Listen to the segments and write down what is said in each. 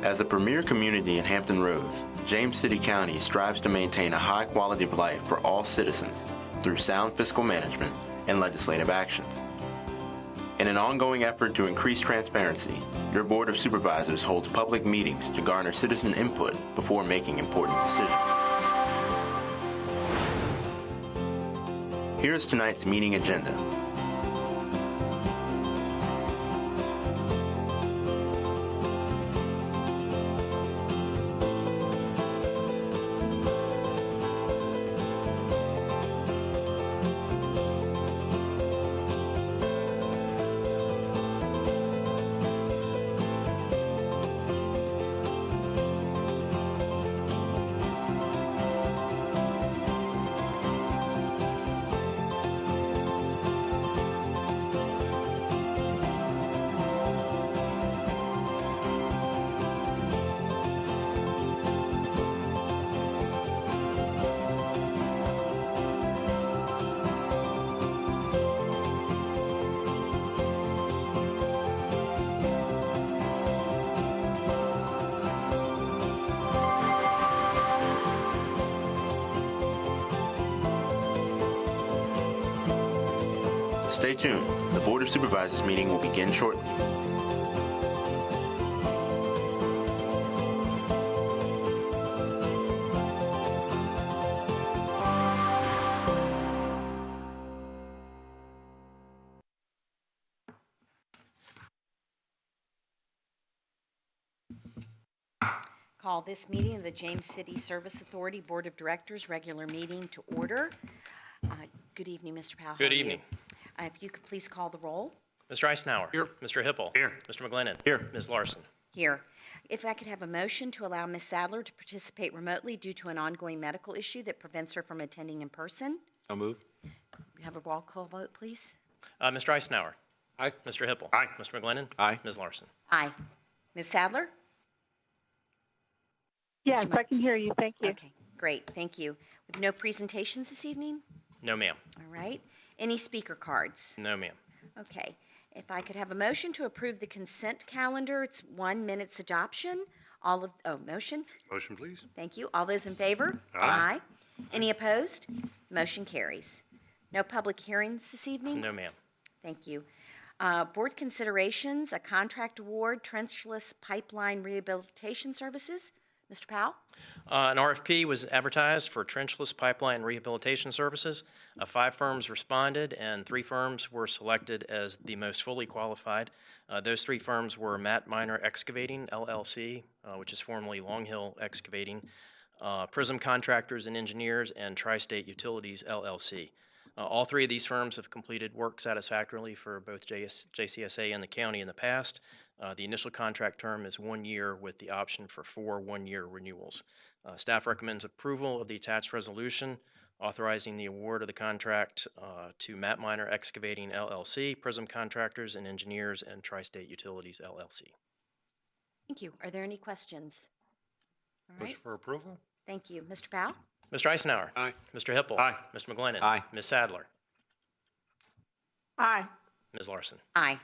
As a premier community in Hampton Roads, James City County strives to maintain a high quality of life for all citizens through sound fiscal management and legislative actions. In an ongoing effort to increase transparency, your Board of Supervisors holds public meetings to garner citizen input before making important decisions. Here is tonight's meeting agenda. Stay tuned. The Board of Supervisors meeting will begin shortly. Call this meeting of the James City Service Authority Board of Directors regular meeting to order. Good evening, Mr. Powell. Good evening. If you could please call the roll. Mr. Eisenhower. Here. Mr. Hippel. Here. Mr. McGlennon. Here. Ms. Larson. Here. If I could have a motion to allow Ms. Sadler to participate remotely due to an ongoing medical issue that prevents her from attending in person. I'll move. We have a roll call vote, please. Mr. Eisenhower. Aye. Mr. Hippel. Aye. Mr. McGlennon. Aye. Ms. Larson. Aye. Ms. Sadler? Yes, I can hear you. Thank you. Okay, great. Thank you. We have no presentations this evening? No, ma'am. All right. Any speaker cards? No, ma'am. Okay. If I could have a motion to approve the consent calendar, it's 1 minute's adoption. Motion? Motion, please. Thank you. All those in favor? Aye. Any opposed? Motion carries. No public hearings this evening? No, ma'am. Thank you. Board considerations, a contract award, Trenchless Pipeline Rehabilitation Services. Mr. Powell? An RFP was advertised for Trenchless Pipeline Rehabilitation Services. 5 firms responded, and 3 firms were selected as the most fully qualified. Those 3 firms were Matt Miner Excavating, LLC, which is formerly Long Hill Excavating, Prism Contractors and Engineers, and Tri-State Utilities, LLC. All 3 of these firms have completed work satisfactorily for both JCSA and the county in the past. The initial contract term is 1 year with the option for 4 one-year renewals. Staff recommends approval of the attached resolution authorizing the award of the contract to Matt Miner Excavating, LLC, Prism Contractors and Engineers, and Tri-State Utilities, LLC. Thank you. Are there any questions? All right. Motion for approval? Thank you. Mr. Powell? Mr. Eisenhower. Aye. Mr. Hippel. Aye. Mr. McGlennon. Aye. Ms. Sadler. Aye. Ms. Larson. Aye.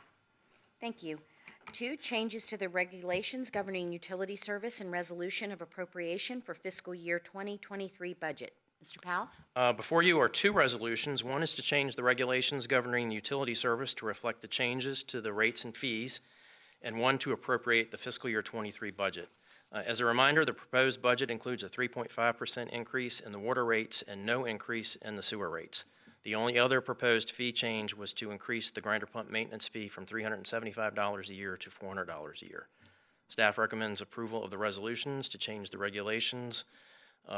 Thank you. 2, changes to the regulations governing utility service and resolution of appropriation for fiscal year 2023 budget. Mr. Powell? Before you are 2 resolutions. One is to change the regulations governing utility service to reflect the changes to the rates and fees, and one to appropriate the fiscal year 23 budget. As a reminder, the proposed budget includes a 3.5% increase in the water rates and no increase in the sewer rates. The only other proposed fee change was to increase the grinder pump maintenance fee from $375 a year to $400 a year. Staff recommends approval of the resolutions to change the regulations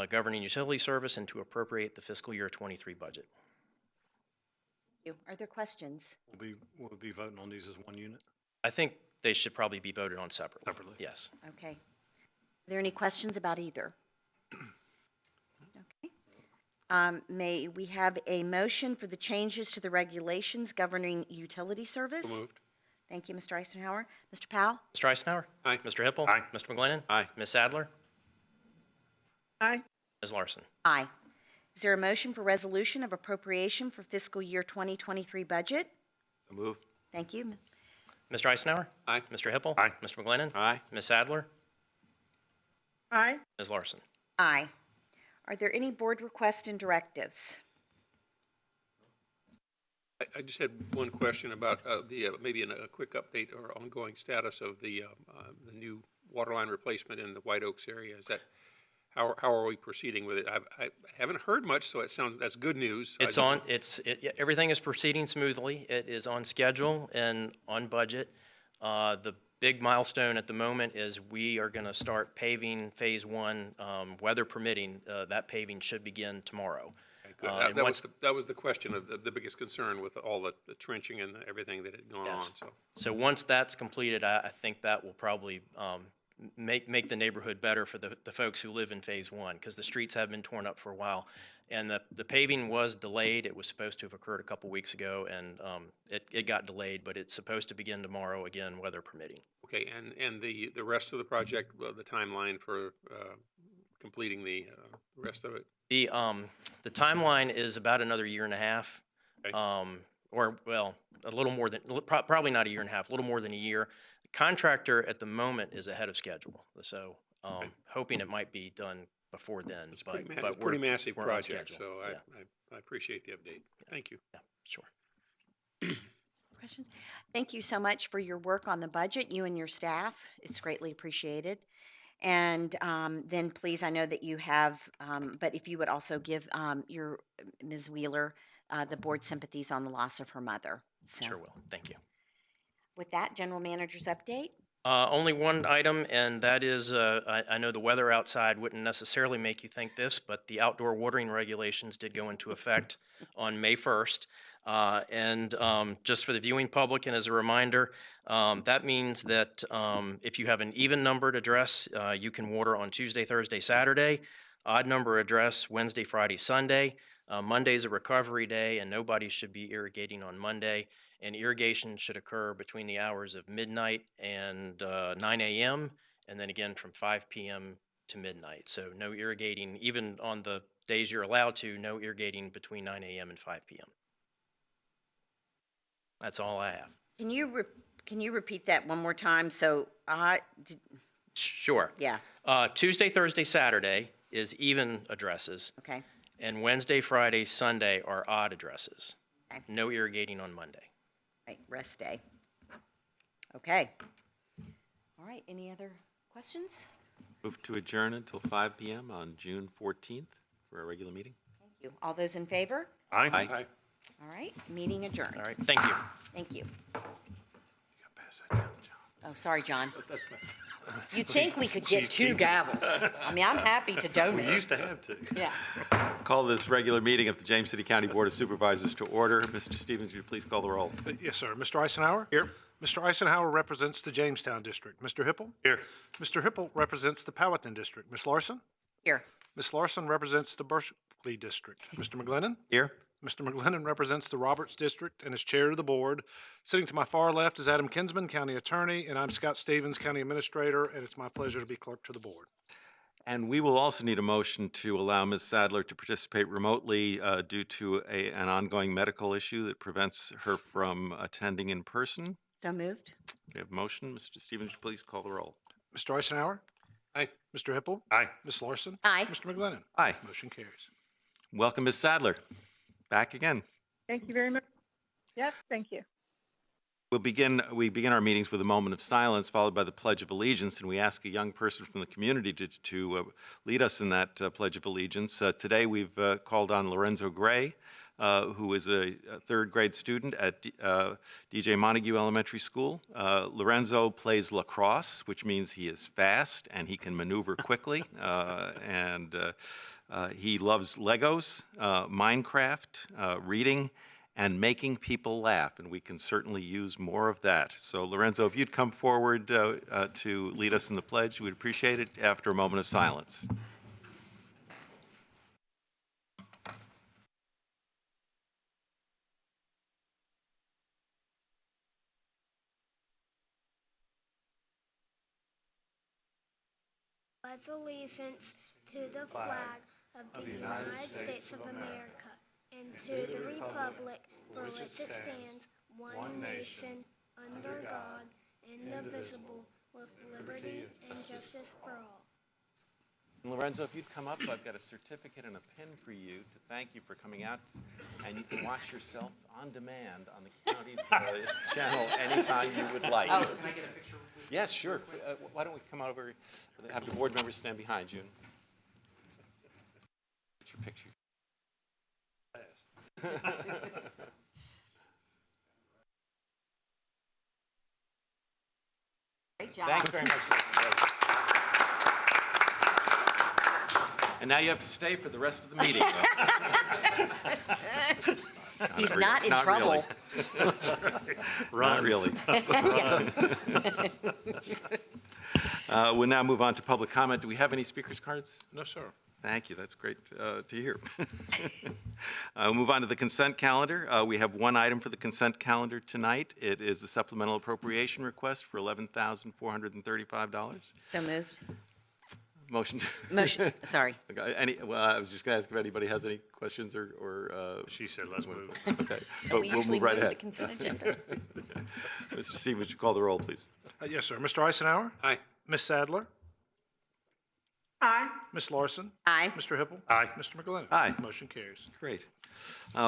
governing utility service and to appropriate the fiscal year 23 budget. Thank you. Are there questions? We'll be voting on these as one unit? I think they should probably be voted on separately. Separately. Yes. Okay. Are there any questions about either? Okay. May we have a motion for the changes to the regulations governing utility service? So moved. Thank you, Mr. Eisenhower. Mr. Powell? Mr. Eisenhower? Aye. Mr. Hippel? Aye. Mr. McGlennon? Aye. Ms. Sadler? Aye. Ms. Larson? Aye. Is there a motion for resolution of appropriation for fiscal year 2023 budget? So moved. Thank you. Mr. Eisenhower? Aye. Mr. Hippel? Aye. Mr. McGlennon? Aye. Ms. Sadler? Aye. Ms. Larson. Aye. Are there any board requests and directives? I just had one question about maybe a quick update or ongoing status of the new water line replacement in the White Oaks area. Is that, how are we proceeding with it? I haven't heard much, so that's good news. Everything is proceeding smoothly. It is on schedule and on budget. The big milestone at the moment is we are going to start paving Phase 1, weather permitting. That paving should begin tomorrow. Good. That was the question of the biggest concern with all the trenching and everything that had gone on. So once that's completed, I think that will probably make the neighborhood better for the folks who live in Phase 1, because the streets have been torn up for a while. And the paving was delayed. It was supposed to have occurred a couple weeks ago, and it got delayed, but it's supposed to begin tomorrow, again, weather permitting. Okay, and the rest of the project, the timeline for completing the rest of it? The timeline is about another year and a half, Okay. or well, a little more than, probably not a year and a half, a little more than a year. The contractor at the moment is ahead of schedule, so hoping it might be done before then. It's but a pretty massive we're on project, schedule. so Yeah. I appreciate the update. Thank you. Yeah, sure. Questions? Thank you so much for your work on the budget, you and your staff. It's greatly appreciated. And then please, I know that you have, but if you would also give your Ms. Wheeler the board sympathies on the loss of her mother. So, Sure will. Thank you. with that, General Manager's update. Only one item, and that is, I know the weather outside wouldn't necessarily make you think this, but the outdoor watering regulations did go into effect on May 1st. Just for the viewing public and as a reminder, that means that if you have an even numbered address, you can water on Tuesday, Thursday, Saturday. Odd number address, Wednesday, Friday, Sunday. Monday's a recovery day, and nobody should be irrigating on Monday. And irrigation should occur between the hours of midnight and 9 a.m., and then again from 5 p.m. to midnight. So no irrigating, even on the days you're allowed to, no irrigating between 9 a.m. and 5 p.m. That's all I have. Can you repeat that one more time? So, Sure. yeah, Tuesday, Thursday, Saturday is even addresses, okay. and Wednesday, Friday, Sunday are odd addresses. Okay. No irrigating on Monday. Right, rest day. Okay. All right, any other questions? Move to adjourn until 5 p.m. on June 14th for our regular meeting. Thank you. All those in favor? Aye. Aye. All right, meeting adjourned. All right, thank you. Thank you. You gotta pass that down, John. Oh, sorry, John. That's fine. You'd think we could get two gavels. I mean, I'm happy to We donate. used to have to. Yeah. Call this regular meeting of the James City County Board of Supervisors to order. Mr. Stevens, would you please call the roll? Yes, sir. Mr. Eisenhower? Here. Mr. Eisenhower represents the Jamestown District. Mr. Hippel? Here. Mr. Hippel represents the Powhatan District. Ms. Larson? Here. Ms. Larson represents the Berkeley District. Mr. McGlennon? Here. Mr. McGlennon represents the Roberts District and is chair of the board. Sitting to my far left is Adam Kinsman, County Attorney, and I'm Scott Stevens, County Administrator, and it's my pleasure to be clerk to the board. And we will also need a motion to allow Ms. Sadler to participate remotely due to an ongoing medical issue that prevents her from attending in person. So moved. We have a motion. Mr. Stevens, would you please call the roll? Mr. Eisenhower? Aye. Mr. Hippel? Aye. Ms. Larson? Aye. Mr. McGlennon? Aye. Motion carries. Welcome, Ms. Sadler. Back again. Thank you very much. Yes, thank you. We begin our meetings with a moment of silence, followed by the Pledge of Allegiance, and we ask a young person from the community to lead us in that Pledge of Allegiance. Today we've called on Lorenzo Gray, who is a third grade student at DJ Montague Elementary School. Lorenzo plays lacrosse, which means he is fast and he can maneuver quickly, he loves Legos, Minecraft, reading, and making people laugh, and we can certainly use more of that. So, Lorenzo, if you'd come forward to lead us in the pledge, we'd appreciate it after a moment of silence. Pledge allegiance to the flag of the United States of America and to the republic for which it stands, one nation, under God, indivisible, with liberty and justice for all. Lorenzo, if you'd come up, I've got a certificate and a pin for you to thank you for coming out, and you can watch yourself on demand on the county's channel anytime you would like. Can I get a picture? Yes, sure. Why don't we come over, have the board members stand behind you. Get your picture. Great job. Thanks very much. And now you have to stay for the rest of the meeting. He's not in trouble. Really. Not really. We'll now move on to public comment. Do we have any speakers cards? No, sir. Thank you. That's great to hear. We'll move on to the consent calendar. We have one item for the consent calendar tonight. It is a supplemental appropriation request for $11,435. So moved. Motion. Motion, sorry. Okay, well, I was just going to ask if anybody has any questions or She said, let's move. okay, But but we we'll usually move right move the ahead. consent agenda. Okay. Mr. Stevens, you call the roll, please. Yes, sir. Mr. Eisenhower? Aye. Ms. Sadler? Aye. Ms. Larson? Aye. Mr. Hippel? Aye. Mr. McGlinnan? Aye. Motion carries. Great.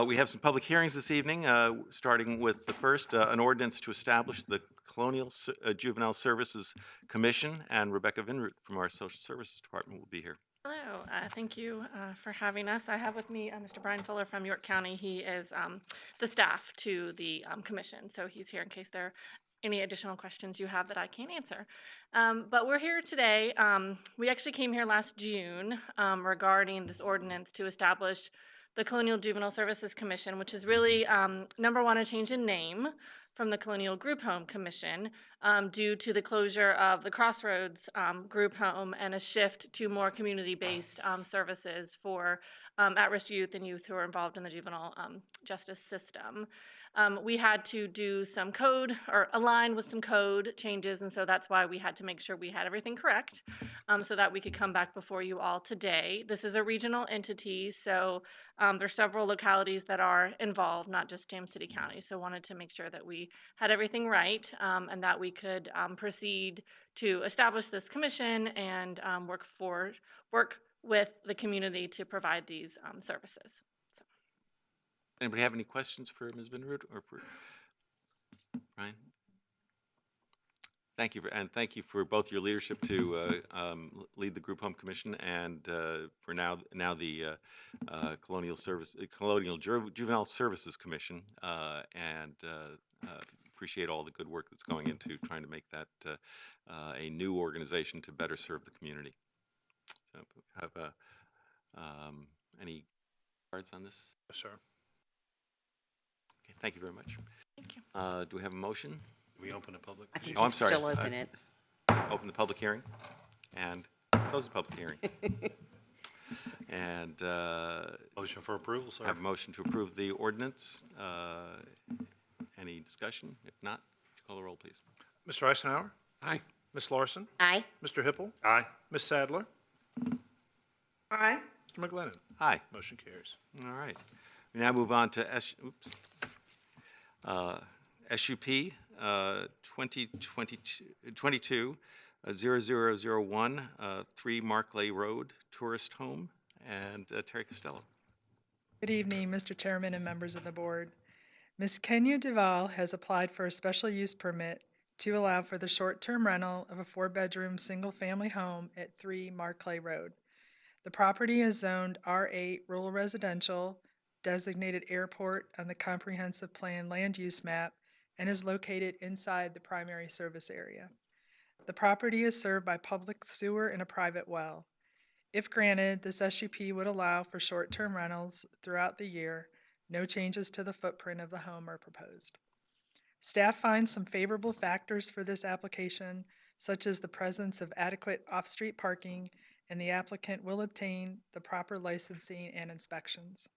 We have some public hearings this evening, starting with the first, an ordinance to establish the Colonial Juvenile Services Commission, and Rebecca Vinroot from our Social Services Department will be here. Hello, thank you for having us. I have with me Mr. Brian Fuller from York County. He is the staff to the commission, so he's here in case there are any additional questions you have that I can't answer. But we're here today. We actually came here last June regarding this ordinance to establish the Colonial Juvenile Services Commission, which is really, number one, a change in name from the Colonial Group Home Commission due to the closure of the Crossroads Group Home and a shift to more community-based services for at-risk youth and youth who are involved in the juvenile justice system. We had to do some code or align with some code changes, and so that's why we had to make sure we had everything correct so that we could come back before you all today. This is a regional entity, so there's several localities that are involved, not just James City County, so wanted to make sure that we had everything right and that we could proceed to establish this commission and work with the community to provide these services. Anybody have any questions for Ms. Vinroot or for Brian? Thank you, and thank you for both your leadership to lead the Group Home Commission and for now the Colonial Juvenile Services Commission, and appreciate all the good work that's going into trying to make that a new organization to better serve the community. So, have any cards on this? Yes, sir. Okay, thank you very much. Thank you. Do we have a motion? Do we open a public? I think Oh, I'm you sorry. still open it. Open the public hearing and close the public hearing. And Motion for approval, sir. have a motion to approve the ordinance. Any discussion? If not, call the roll, please. Mr. Eisenhower? Aye. Ms. Larson? Aye. Mr. Hippel? Aye. Ms. Sadler? Aye. Mr. McGlinnan? Aye. Motion carries. All right. We now move on to SUP 2022-0001, 3 Marclay Road, Tourist Home, and Terry Costello. Good evening, Mr. Chairman and members of the board. Ms. Kenya Duval has applied for a special use permit to allow for the short-term rental of a 4-bedroom, single-family home at 3 Marclay Road. The property is zoned R8 Rural Residential, designated airport on the Comprehensive Plan Land Use Map, and is located inside the primary service area. The property is served by public sewer and a private well. If granted, this SUP would allow for short-term rentals throughout the year. No changes to the footprint of the home are proposed. Staff finds some favorable factors for this application, such as the presence of adequate off-street parking, and the applicant will obtain the proper licensing and inspections.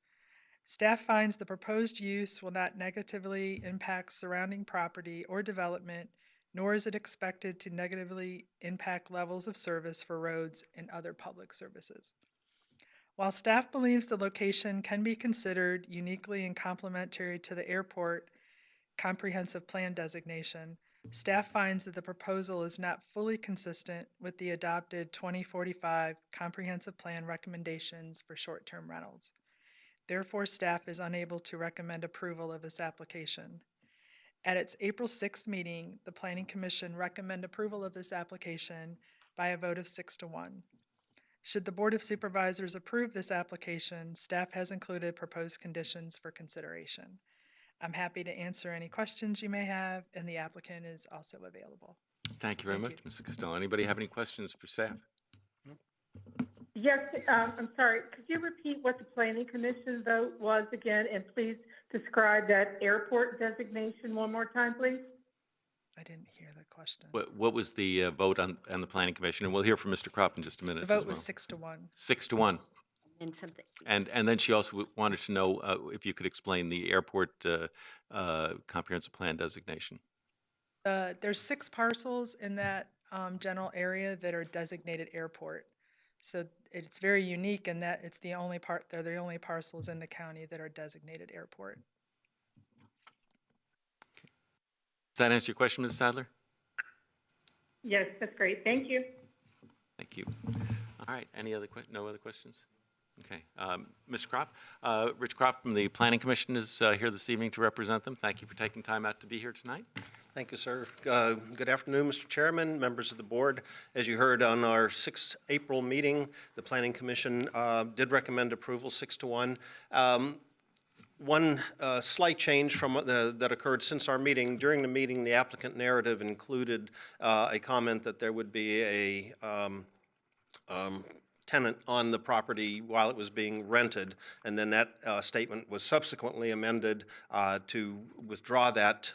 Staff finds the proposed use will not negatively impact surrounding property or development, nor is it expected to negatively impact levels of service for roads and other public services. While staff believes the location can be considered uniquely and complementary to the airport comprehensive plan designation, Staff finds that the proposal is not fully consistent with the adopted 2045 Comprehensive Plan recommendations for short-term rentals. Therefore, staff is unable to recommend approval of this application. At its April 6th meeting, the Planning Commission recommended approval of this application by a vote of 6-1. Should the Board of Supervisors approve this application, staff has included proposed conditions for consideration. I'm happy to answer any questions you may have, and the applicant is also available. Thank you very much, Mrs. Costello. Anybody have any questions for staff? Yes, I'm sorry, could you repeat what the planning commission vote was again, and please describe that airport designation one more time, please? I didn't hear the question. What was the vote on the Planning Commission? And we'll hear from Mr. Kropp in just a minute The as vote was well. 6-1. 6-1. And something, And then she also wanted to know if you could explain the airport comprehensive plan designation. There's 6 parcels in that general area that are designated airport. So it's very unique in that it's the only they're the only parcels in the county that are designated airport. Does that answer your question, Ms. Sadler? Yes, that's great, thank you. Thank you. All right, no other questions? Okay, Mr. Kropp, Rich Kropp from the Planning Commission is here this evening to represent them. Thank you for taking time out to be here tonight. Thank you, sir. Good afternoon, Mr. Chairman, members of the board. As you heard on our 6th April meeting, the Planning Commission did recommend approval 6-1. One slight change from that occurred since our meeting. During the meeting, the applicant narrative included a comment that there would be a tenant on the property while it was being rented, and then that statement was subsequently amended to withdraw that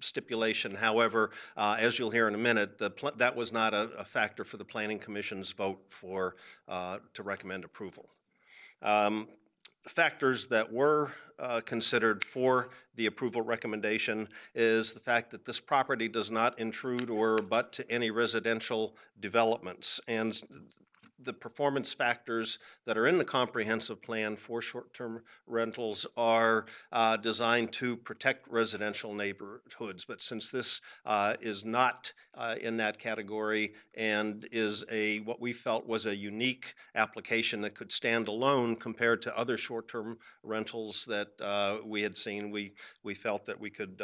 stipulation. However, as you'll hear in a minute, that was not a factor for the Planning Commission's vote to recommend approval. Factors that were considered for the approval recommendation is the fact that this property does not intrude or abut to any residential developments, and the performance factors that are in the comprehensive plan for short-term rentals are designed to protect residential neighborhoods. But since this is not in that category and is what we felt was a unique application that could stand alone compared to other short-term rentals that we had seen, we felt that we could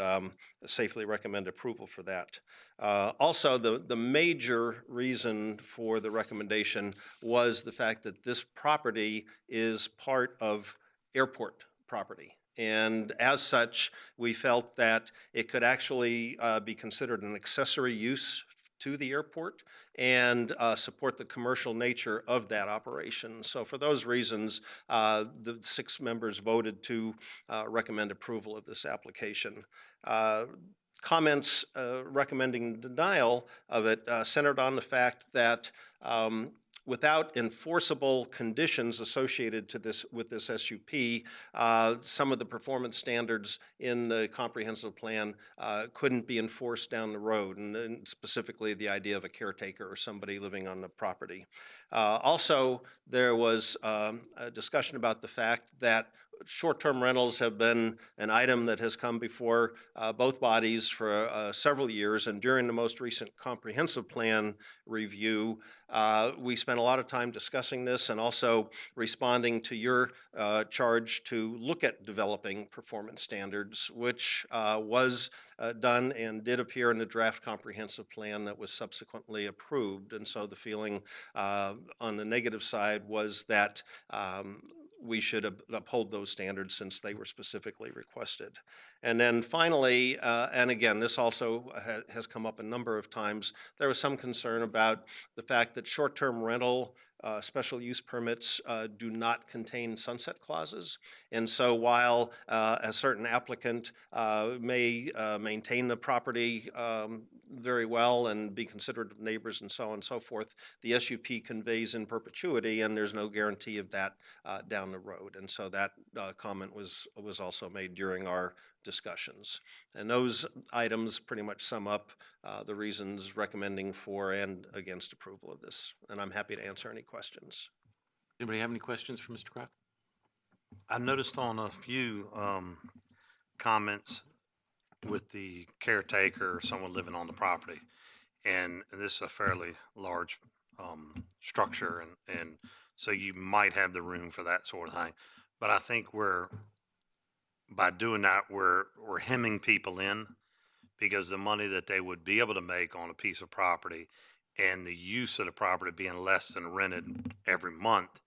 safely recommend approval for that. Also, the major reason for the recommendation was the fact that this property is part of airport property. And as such, we felt that it could actually be considered an accessory use to the airport and support the commercial nature of that operation. So for those reasons, the 6 members voted to recommend approval of this application. Comments recommending denial of it centered on the fact that without enforceable conditions associated with this SUP, some of the performance standards in the comprehensive plan couldn't be enforced down the road, and specifically the idea of a caretaker or somebody living on the property. Also, there was a discussion about the fact that short-term rentals have been an item that has come before both bodies for several years, and during the most recent comprehensive plan review, we spent a lot of time discussing this and also responding to your charge to look at developing performance standards, which was done and did appear in the draft comprehensive plan that was subsequently approved. And so the feeling on the negative side was that we should uphold those standards since they were specifically requested. And then finally, and again, this also has come up a number of times, there was some concern about the fact that short-term rental special use permits do not contain sunset clauses. And so while a certain applicant may maintain the property very well and be considered neighbors and so on and so forth, the SUP conveys in perpetuity, and there's no guarantee of that down the road. And so that comment was also made during our discussions. And those items pretty much sum up the reasons recommending for and against approval of this. And I'm happy to answer any questions. Anybody have any questions for Mr. Kropp? I noticed on a few comments with the caretaker or someone living on the property. And this is a fairly large structure, and so you might have the room for that sort of thing. But I think by doing that, we're hemming people in, because the money that they would be able to make on a piece of property and the use of the property being less than rented every month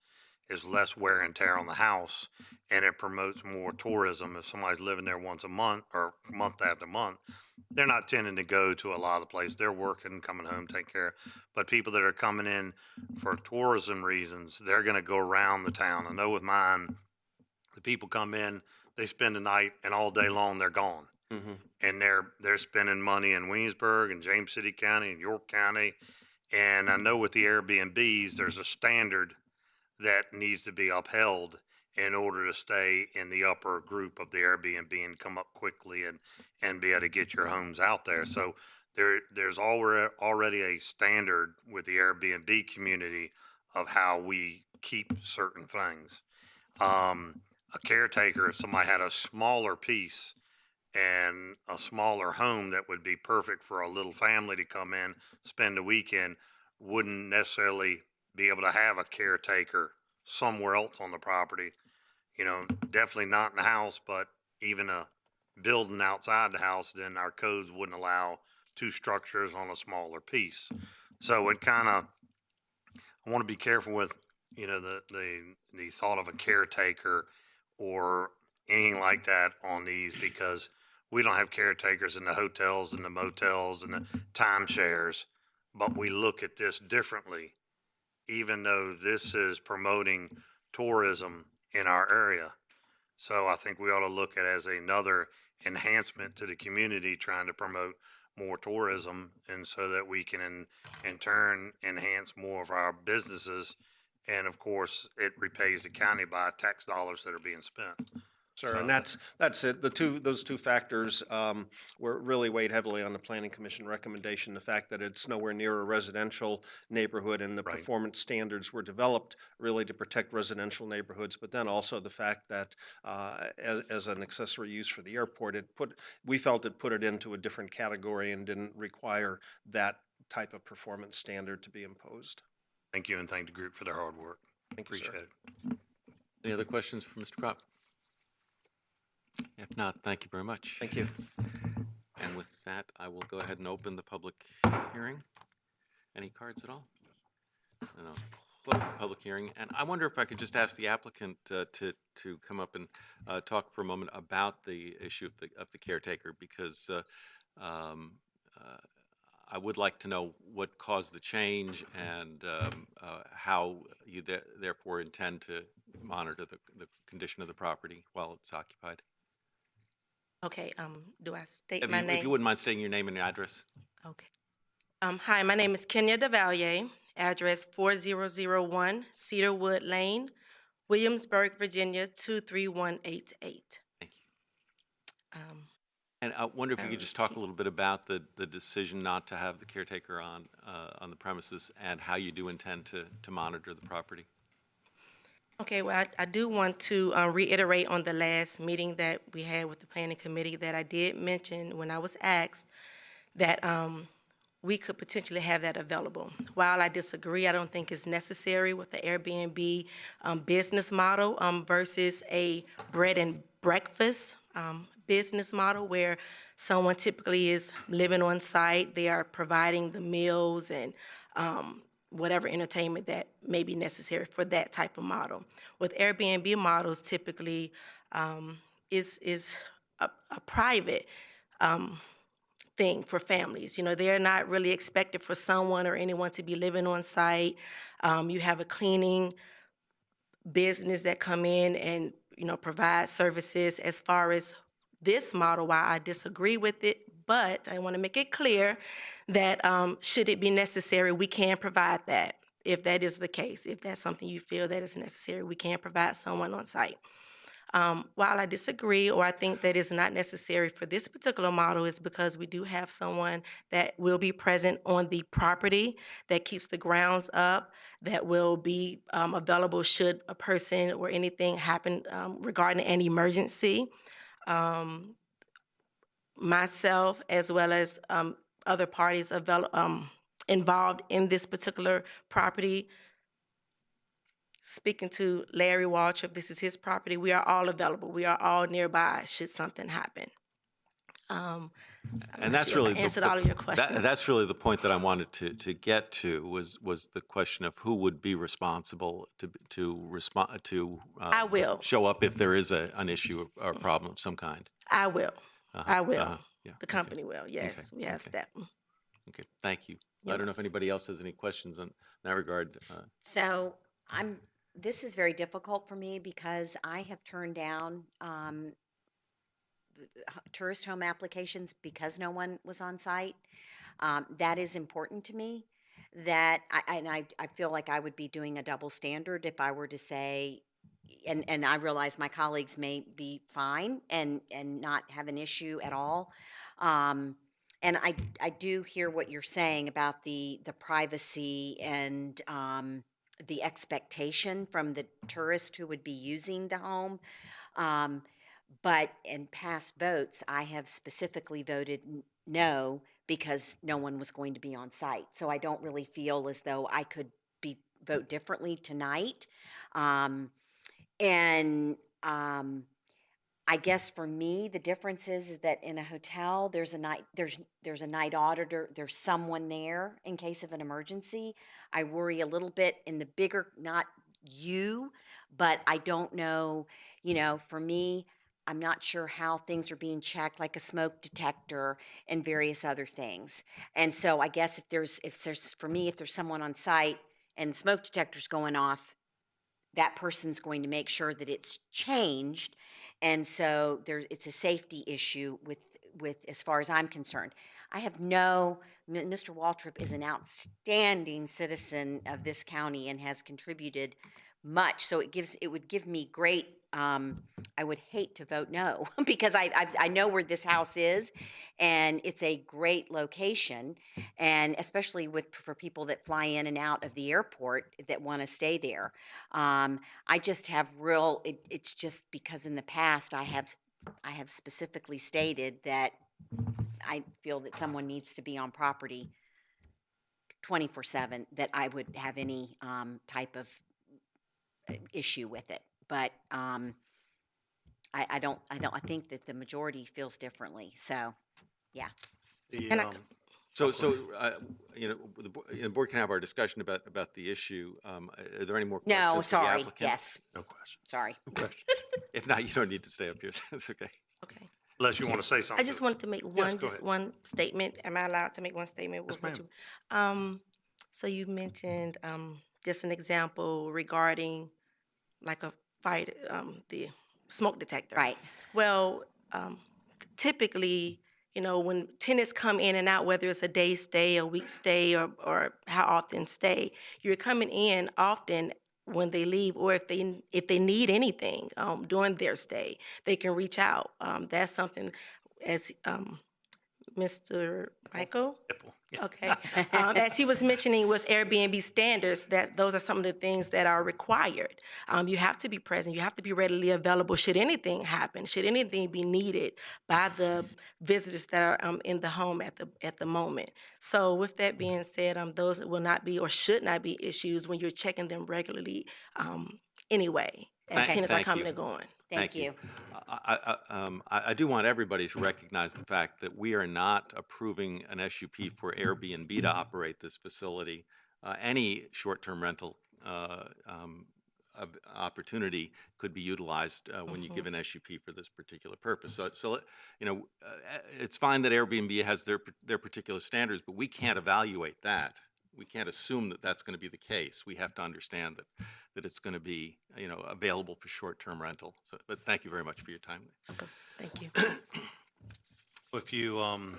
is less wear and tear on the house, and it promotes more tourism. If somebody's living there once a month or month after month, they're not tending to go to a lot of the places. They're working, coming home, taking care. But people that are coming in for tourism reasons, they're going to go around the town. I know with mine, the people come in, they spend the night, and all day long they're gone. And they're spending money in Williamsburg and James City County and York County. And I know with the Airbnbs, there's a standard that needs to be upheld in order to stay in the upper group of the Airbnb and come up quickly and be able to get your homes out there. So there's already a standard with the Airbnb community of how we keep certain things. A caretaker, if somebody had a smaller piece and a smaller home that would be perfect for a little family to come in, spend a weekend, wouldn't necessarily be able to have a caretaker somewhere else on the property. You know, definitely not in the house, but even a building outside the house, then our codes wouldn't allow two structures on a smaller piece. So it kind of, I want to be careful with, you know, the thought of a caretaker or anything like that on these, because we don't have caretakers in the hotels and the motels and the timeshares, but we look at this differently, even though this is promoting tourism in our area. So I think we ought to look at it as another enhancement to the community, trying to promote more tourism, and so that we can in turn enhance more of our businesses. And of course, it repays the county by tax dollars that are being spent. Sir, and that's it. Those two factors were really weighed heavily on the Planning Commission recommendation. The fact that it's nowhere near a residential neighborhood, and the Right. performance standards were developed really to protect residential neighborhoods. But then also the fact that as an accessory use for the airport, we felt it put it into a different category and didn't require that type of performance standard to be imposed. Thank you, and thank the group for their hard work. Thank you, sir. Appreciate it. Any other questions for Mr. Crop? If not, thank you very much. Thank you. And with that, I will go ahead and open the public hearing. Any cards at all? And I'll close the public hearing. And I wonder if I could just ask the applicant to come up and talk for a moment about the issue of the caretaker, because I would like to know what caused the change, and how you therefore intend to monitor the condition of the property while it's occupied. Okay, do I state my If name? you wouldn't mind stating your name and your address. Okay. Hi, my name is Kenya DeValier, address 4001 Cedarwood Lane, Williamsburg, Virginia, 23188. Thank you. And I wonder if you could just talk a little bit about the decision not to have the caretaker on the premises, and how you do intend to monitor the property. Okay, well, I do want to reiterate on the last meeting that we had with the Planning Committee that I did mention when I was asked that we could potentially have that available. While I disagree, I don't think it's necessary with the Airbnb business model versus a bread and breakfast business model, where someone typically is living on site. They are providing the meals and whatever entertainment that may be necessary for that type of model. With Airbnb models, typically is a private thing for families. You know, they're not really expected for someone or anyone to be living on site. You have a cleaning business that come in and, you know, provide services. As far as this model, while I disagree with it, but I want to make it clear that should it be necessary, we can provide that. If that is the case, if that's something you feel that is necessary, we can provide someone on site. While I disagree, or I think that is not necessary for this particular model, is because we do have someone that will be present on the property, that keeps the grounds up, that will be available should a person or anything happen regarding an emergency. myself as well as other parties involved in this particular property. Speaking to Larry Waltrip, this is his property. We are all available. We are all nearby should something happen. I'm And not that's sure if I really answered all of your questions. that's really the point that I wanted to get to was the question of who would be responsible to respond to I will. show up if there is an issue or a problem of some kind. I will. I will. Yeah. The company will. Yes, we have okay. step. Okay. Thank you. Yep. I don't know if anybody else has any questions in that regard. So this is very difficult for me because I have turned down tourist home applications because no one was on site. That is important to me. That I feel like I would be doing a double standard if I were to say, and I realize my colleagues may be fine and not have an issue at all. And I do hear what you're saying about the privacy and the expectation from the tourist who would be using the home. But in past votes, I have specifically voted no because no one was going to be on site. So I don't really feel as though I could vote differently tonight. I guess for me, the difference is that in a hotel, there's a night auditor, there's someone there in case of an emergency. I worry a little bit in the bigger, not you, but I don't know, for me, I'm not sure how things are being checked, like a smoke detector and various other things. And so I guess if there's someone on site and the smoke detector's going off, that person's going to make sure that it's changed. And so it's a safety issue with as far as I'm concerned. I have Mr. Waltrip is an outstanding citizen of this county and has contributed much. So it would give me great, I would hate to vote no because I know where this house is and it's a great location, and especially for people that fly in and out of the airport that want to stay there. I just have it's just because in the past I have specifically stated that I feel that someone needs to be on property 24/7, that I would have any type of issue with it. But I think that the majority feels differently. So, yeah. The board can have our discussion about the issue. Are there any more questions? No, for the sorry. applicant? Yes. No question. Sorry. No question. If not, you don't need to stay up here. That's okay. Okay. Unless you want to say something. I just wanted to make Yes, go ahead. one statement. Am I allowed to make one statement? Yes, with you? So you mentioned just an example regarding like a fight, the smoke detector. Right. Well, typically, when tenants come in and out, whether it's a day stay, a week stay, or how often stay, you're coming in often when they leave, or if they need anything during their stay, they can reach out. That's something, as Mr. Michael? Yeah. Okay. As he was mentioning with Airbnb standards, that those are some of the things that are required. You have to be present. You have to be readily available should anything happen, should anything be needed by the visitors that are in the home at the moment. So with that being said, those will not be or should not be issues when you're checking them regularly anyway, as tenants are coming and going. Thank you. I do want everybody to recognize the fact that we are not approving an SUP for Airbnb to operate this facility. Any short-term rental opportunity could be utilized when you give an SUP for this particular purpose. So it's fine that Airbnb has their particular standards, but we can't evaluate that. We can't assume that that's going to be the case. We have to understand that it's going to be, available for short-term rental. So, but thank you very much for your time. Okay. Thank you. If you, to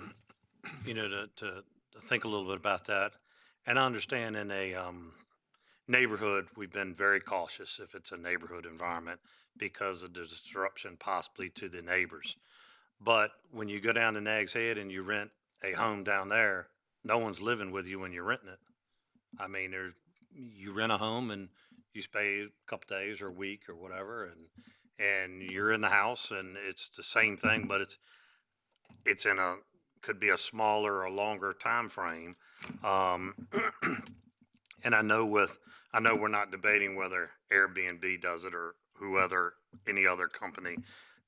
think a little bit about that, and I understand in a neighborhood, we've been very cautious if it's a neighborhood environment because of the disruption possibly to the neighbors. But when you go down to Nag's Head and you rent a home down there, no one's living with you when you're renting it. I mean, you rent a home and you stay a couple days or a week or whatever, and you're in the house and it's the same thing, but it's could be a smaller or longer time frame. And I know we're not debating whether Airbnb does it or any other company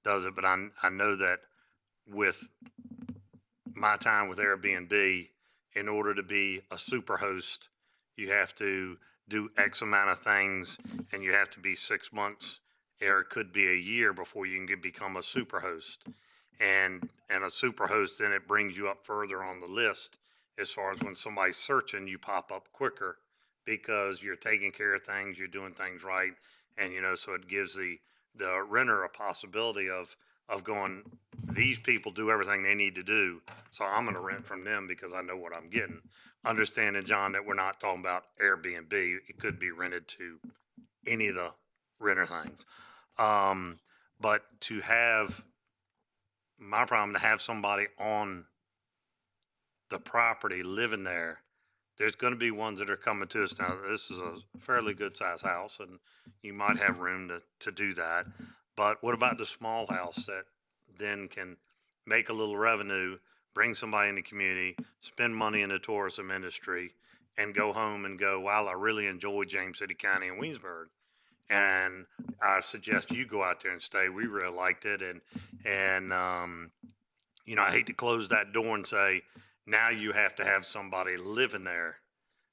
does it, but I know that with my time with Airbnb, in order to be a super host, you have to do X amount of things, and you have to be 6 months, or it could be a year before you can become a super host. And a super host, then it brings you up further on the list as far as when somebody's searching, you pop up quicker because you're taking care of things, you're doing things right, and so it gives the renter a possibility of going, these people do everything they need to do, so I'm going to rent from them because I know what I'm getting. Understanding, John, that we're not talking about Airbnb. It could be rented to any of the renter things. But to have, my problem, to have somebody on the property living there, there's going to be ones that are coming to us. Now, this is a fairly good sized house, and you might have room to do that. But what about the small house that then can make a little revenue, bring somebody in the community, spend money in the tourism industry, and go home and go, wow, I really enjoyed James City County and Williamsburg. And I suggest you go out there and stay. We really liked it. And I hate to close that door and say, now you have to have somebody living there,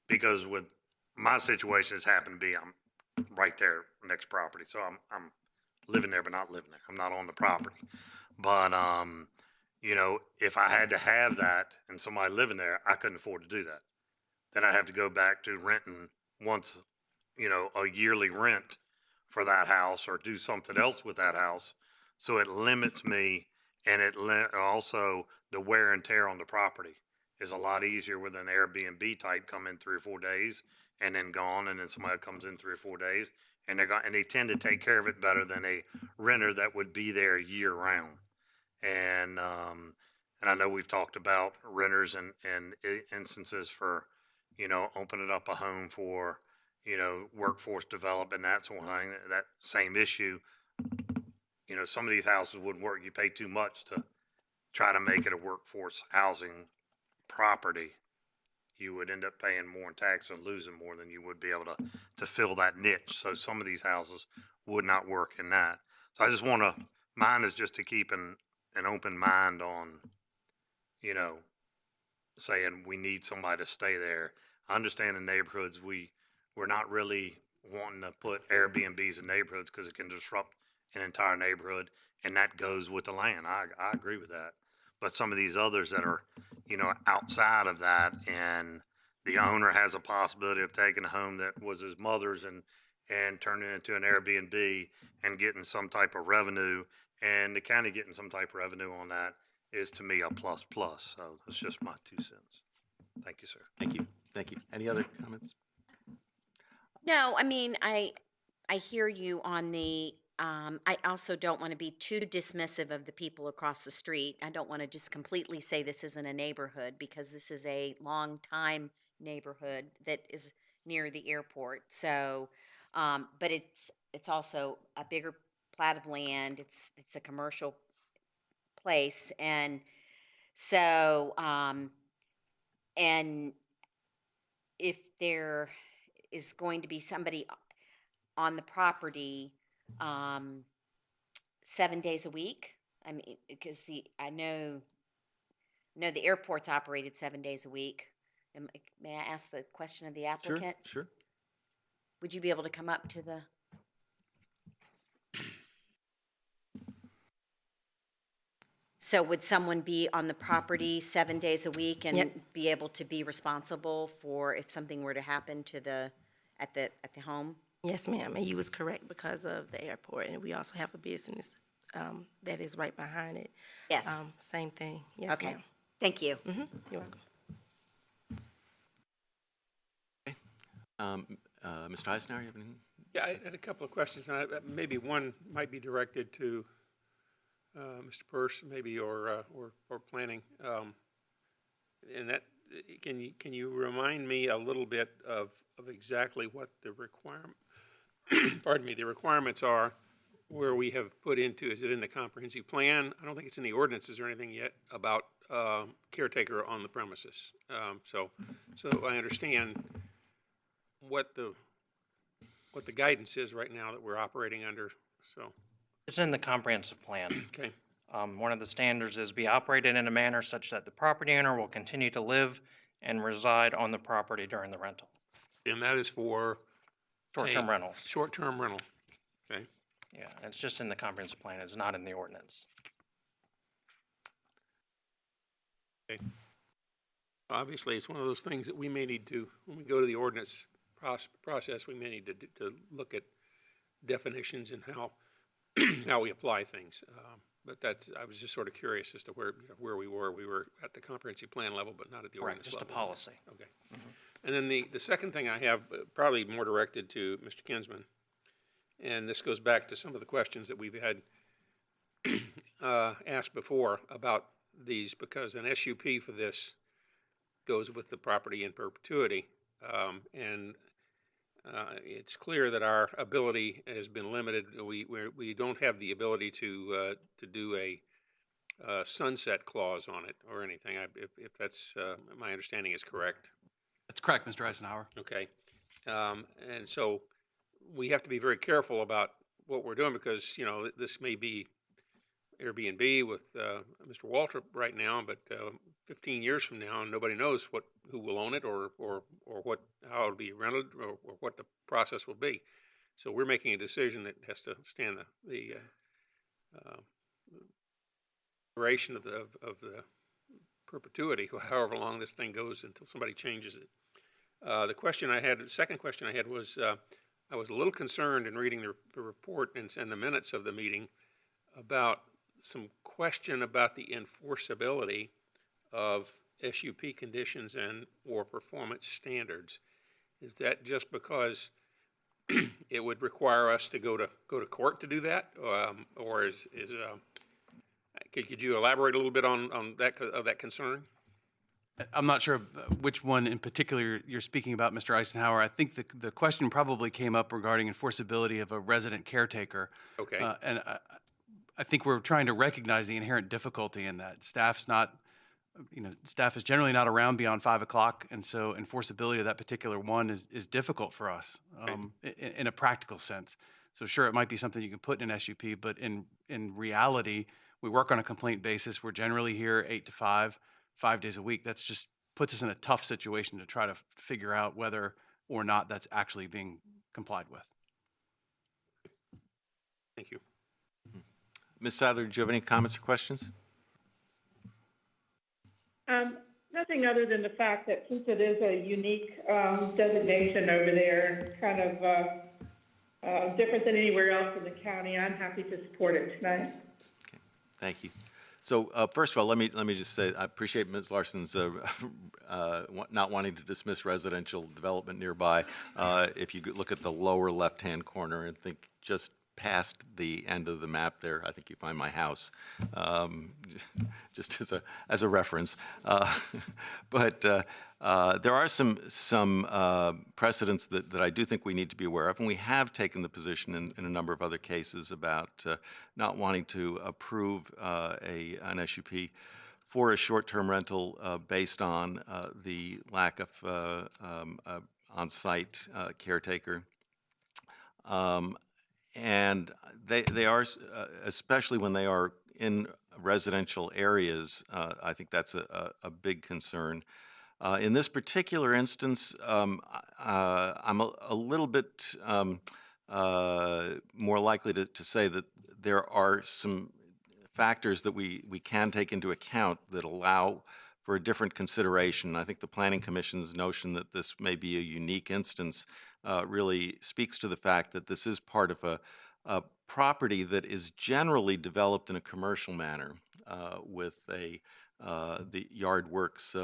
because with my situation has happened to be, I'm right there next property. So I'm living there, but not living there. I'm not on the property. But, if I had to have that and somebody living there, I couldn't afford to do that. Then I'd have to go back to renting once, a yearly rent for that house, or do something else with that house. So it limits me, and also the wear and tear on the property is a lot easier with an Airbnb type come in 3 or 4 days and then gone, and then somebody comes in 3 or 4 days and they're gone, and they tend to take care of it better than a renter that would be there year round. And I know we've talked about renters and instances for, opening up a home for, workforce development, that sort of thing, that same issue. Some of these houses wouldn't work. You pay too much to try to make it a workforce housing property. You would end up paying more in tax and losing more than you would be able to fill that niche. So some of these houses would not work in that. So I just mine is just to keep an open mind on, saying we need somebody to stay there. I understand in neighborhoods, we're not really wanting to put Airbnbs in neighborhoods because it can disrupt an entire neighborhood, and that goes with the land. I agree with that. But some of these others that are, outside of that, and the owner has a possibility of taking a home that was his mother's and turning it into an Airbnb and getting some type of revenue, and the county getting some type of revenue on that is, to me, a plus. So it's just my 2 cents. Thank you, sir. Thank you. Any other comments? No, I mean, I hear you on the, I also don't want to be too dismissive of the people across the street. I don't want to just completely say this isn't a neighborhood, because this is a long time neighborhood that is near the airport. So, but it's also a bigger plat of land. It's a commercial place. And so, and if there is going to be somebody on the property 7 days a week, I mean, because I know the airport's operated 7 days a week. May I ask the question of the applicant? Sure. Would you be able to come up to the? So would someone be on the property 7 days a week and be able to be responsible for if something were to happen to at the home? Yes, ma'am, and you was correct because of the airport, and we also have a business that is right behind it. Yes. Same thing. Yes, Okay. ma'am. Thank you. You're welcome. Mr. Eisenhower, you have anything? Yeah, I had a couple of questions, and maybe one might be directed to Mr. Peirce, maybe, or planning. And that, can you remind me a little bit of exactly what the requirement, pardon me, the requirements are where we have put into, is it in the comprehensive plan? I don't think it's in the ordinances or anything yet about caretaker on the premises. So I understand what the guidance is right now that we're operating under, so, It's in the comprehensive plan. okay. One of the standards is be operated in a manner such that the property owner will continue to live and reside on the property during the rental. And that is for? Short-term a rentals. Short-term rental, okay. Yeah, it's just in the comprehensive plan. It's not in the ordinance. Okay. Obviously, it's one of those things that we may need to, when we go to the ordinance process, we may need to look at definitions and how, how we apply things. But I was just sort of curious as to where we were. We were at the comprehensive plan level, but not at the ordinance Just a level. policy. Okay. And then the second thing I have, probably more directed to Mr. Kinsman, and this goes back to some of the questions that we've had asked before about these, because an SUP for this goes with the property in perpetuity. And it's clear that our ability has been limited. We don't have the ability to do a sunset clause on it or anything, if that's, my understanding is correct. That's correct, Mr. Eisenhower. Okay. And so we have to be very careful about what we're doing, because, you know, this may be Airbnb with Mr. Waltrip right now, but 15 years from now, nobody knows who will own it or how it'll be rented or what the process will be. So we're making a decision that has to stand the duration of the perpetuity, however long this thing goes until somebody changes it. The second question I had was, I was a little concerned in reading the report and the minutes of the meeting about some question about the enforceability of SUP conditions and or performance standards. Is that just because it would require us to go to court to do that, or could you elaborate a little bit on that concern? I'm not sure which one in particular you're speaking about, Mr. Eisenhower. I think the question probably came up regarding enforceability of a resident caretaker. Okay. And I think we're trying to recognize the inherent difficulty in that. Staff is generally not around beyond 5 o'clock, and so enforceability of that particular one is difficult for us in a practical sense. So sure, it might be something you can put in an SUP, but in reality, we work on a complaint basis. We're generally here 8 to 5 days a week. That's just puts us in a tough situation to try to figure out whether or not that's actually being complied with. Thank you. Ms. Sadler, do you have any comments or questions? Nothing other than the fact that since it is a unique designation over there, kind of different than anywhere else in the county, I'm happy to support it tonight. Okay, thank you. So first of all, let me just say I appreciate Ms. Larson's not wanting to dismiss residential development nearby. If you look at the lower left-hand corner and think just past the end of the map there, I think you find my house, just as a reference. But there are some precedents that I do think we need to be aware of, and we have taken the position in a number of other cases about not wanting to approve an SUP for a short-term rental based on the lack of on-site caretaker. And they are, especially when they are in residential areas, I think that's a big concern. In this particular instance, I'm a little bit more likely to say that there are some factors that we can take into account that allow for a different consideration. I think the Planning Commission's notion that this may be a unique instance really speaks to the fact that this is part of a property that is generally developed in a commercial manner with the Yard Works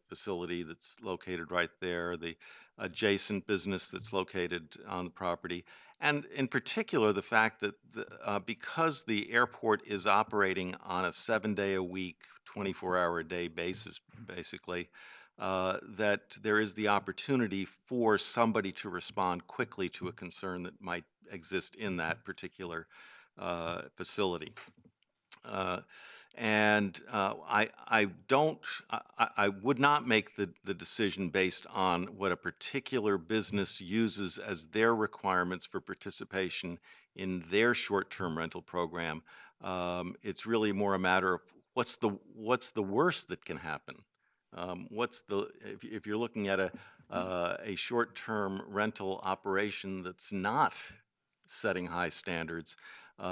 facility that's located right there, the adjacent business that's located on the property, and in particular the fact that because the airport is operating on a 7-day-a-week, 24-hour-a-day basis, basically, that there is the opportunity for somebody to respond quickly to a concern that might exist in that particular facility. I would not make the decision based on what a particular business uses as their requirements for participation in their short-term rental program. It's really more a matter of what's the worst that can happen. If you're looking at a short-term rental operation that's not setting high standards,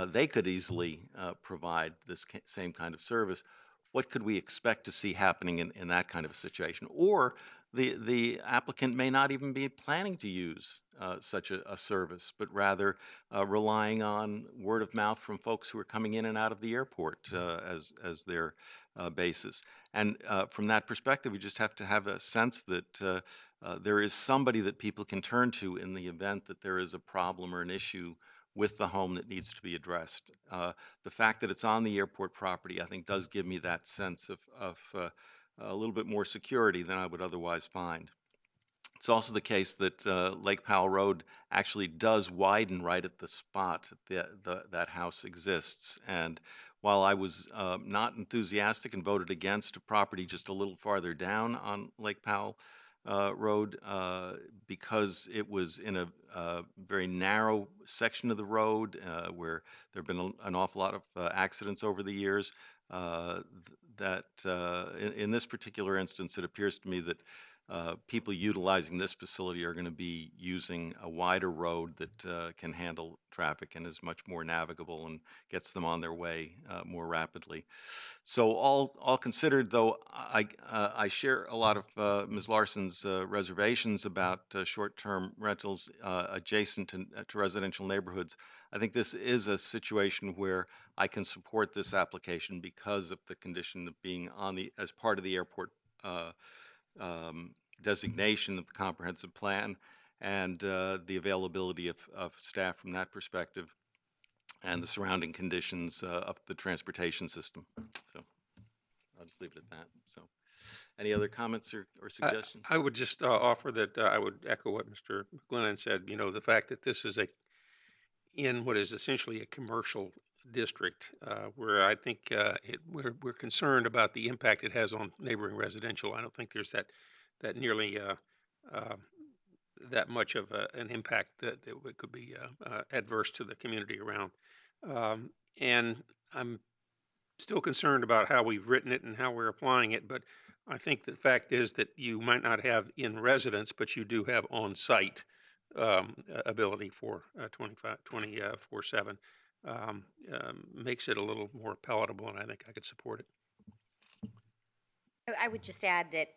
they could easily provide this same kind of service. What could we expect to see happening in that kind of a situation? Or the applicant may not even be planning to use such a service, but rather relying on word of mouth from folks who are coming in and out of the airport as their basis. And from that perspective, we just have to have a sense that there is somebody that people can turn to in the event that there is a problem or an issue with the home that needs to be addressed. The fact that it's on the airport property, I think, does give me that sense of a little bit more security than I would otherwise find. It's also the case that Lake Powell Road actually does widen right at the spot that house exists. And while I was not enthusiastic and voted against a property just a little farther down on Lake Powell Road, because it was in a very narrow section of the road where there have been an awful lot of accidents over the years, that in this particular instance, it appears to me that people utilizing this facility are going to be using a wider road that can handle traffic and is much more navigable and gets them on their way more rapidly. So all considered, though, I share a lot of Ms. Larson's reservations about short-term rentals adjacent to residential neighborhoods. I think this is a situation where I can support this application because of the condition of being as part of the airport designation of the comprehensive plan and the availability of staff from that perspective and the surrounding conditions of the transportation system. So I'll just leave it at that. So any other comments or suggestions? I would just offer that I would echo what Mr. McGlennon said. You know, the fact that this is in what is essentially a commercial district, where I think we're concerned about the impact it has on neighboring residential. I don't think there's that nearly that much of an impact that it could be adverse to the community around. And I'm still concerned about how we've written it and how we're applying it, but I think the fact is that you might not have in residence, but you do have on-site ability for 24/7. Makes it a little more palatable, and I think I could support it. I would just add that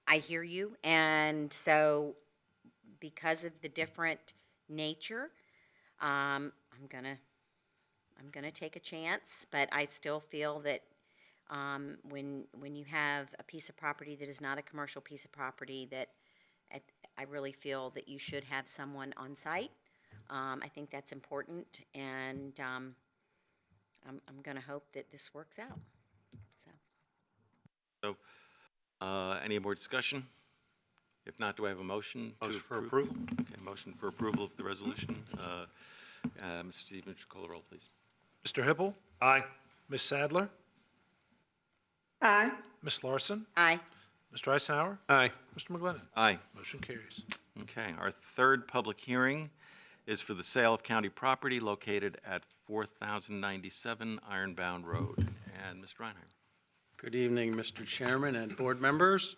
I hear you, and so because of the different nature, I'm gonna take a chance, but I still feel that when you have a piece of property that is not a commercial piece of property, that I really feel that you should have someone on site. I think that's important, and I'm gonna hope that this works out. So, any more discussion? If not, do I have a motion? Motion for approval. Okay, motion for approval of the resolution. Mr. Stevens, call the roll, please. Mr. Hippel? Aye. Ms. Sadler? Aye. Ms. Larson? Aye. Mr. Eisenhower? Aye. Mr. McGlennon? Aye. Motion carries. Okay, our third public hearing is for the sale of county property located at 4097 Ironbound Road. And Mr. Reinhardt. Good evening, Mr. Chairman and board members.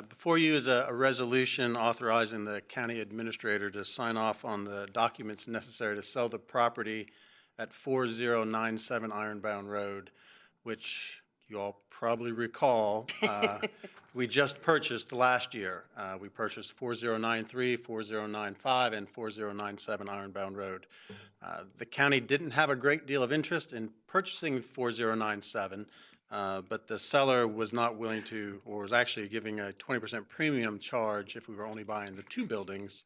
Before you is a resolution authorizing the county administrator to sign off on the documents necessary to sell the property at 4097 Ironbound Road, which you all probably recall we just purchased last year. We purchased 4093, 4095, and 4097 Ironbound Road. The county didn't have a great deal of interest in purchasing 4097, but the seller was not willing to, or was actually giving a 20% premium charge if we were only buying the two buildings.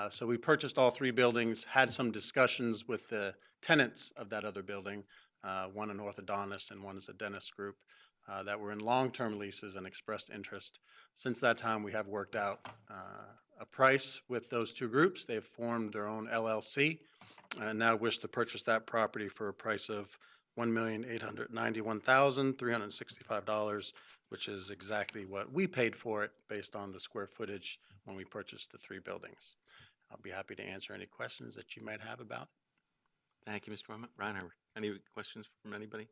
So we purchased all three buildings, had some discussions with the tenants of that other building, one an orthodontist and one is a dentist group, that were in long-term leases and expressed interest. Since that time, we have worked out a price with those two groups. They've formed their own LLC, and now wish to purchase that property for a price of $1,891,365, which is exactly what we paid for it based on the square footage when we purchased the 3 buildings. I'll be happy to answer any questions that you might have about it. Thank you, Mr. Reinhardt. Any questions from anybody?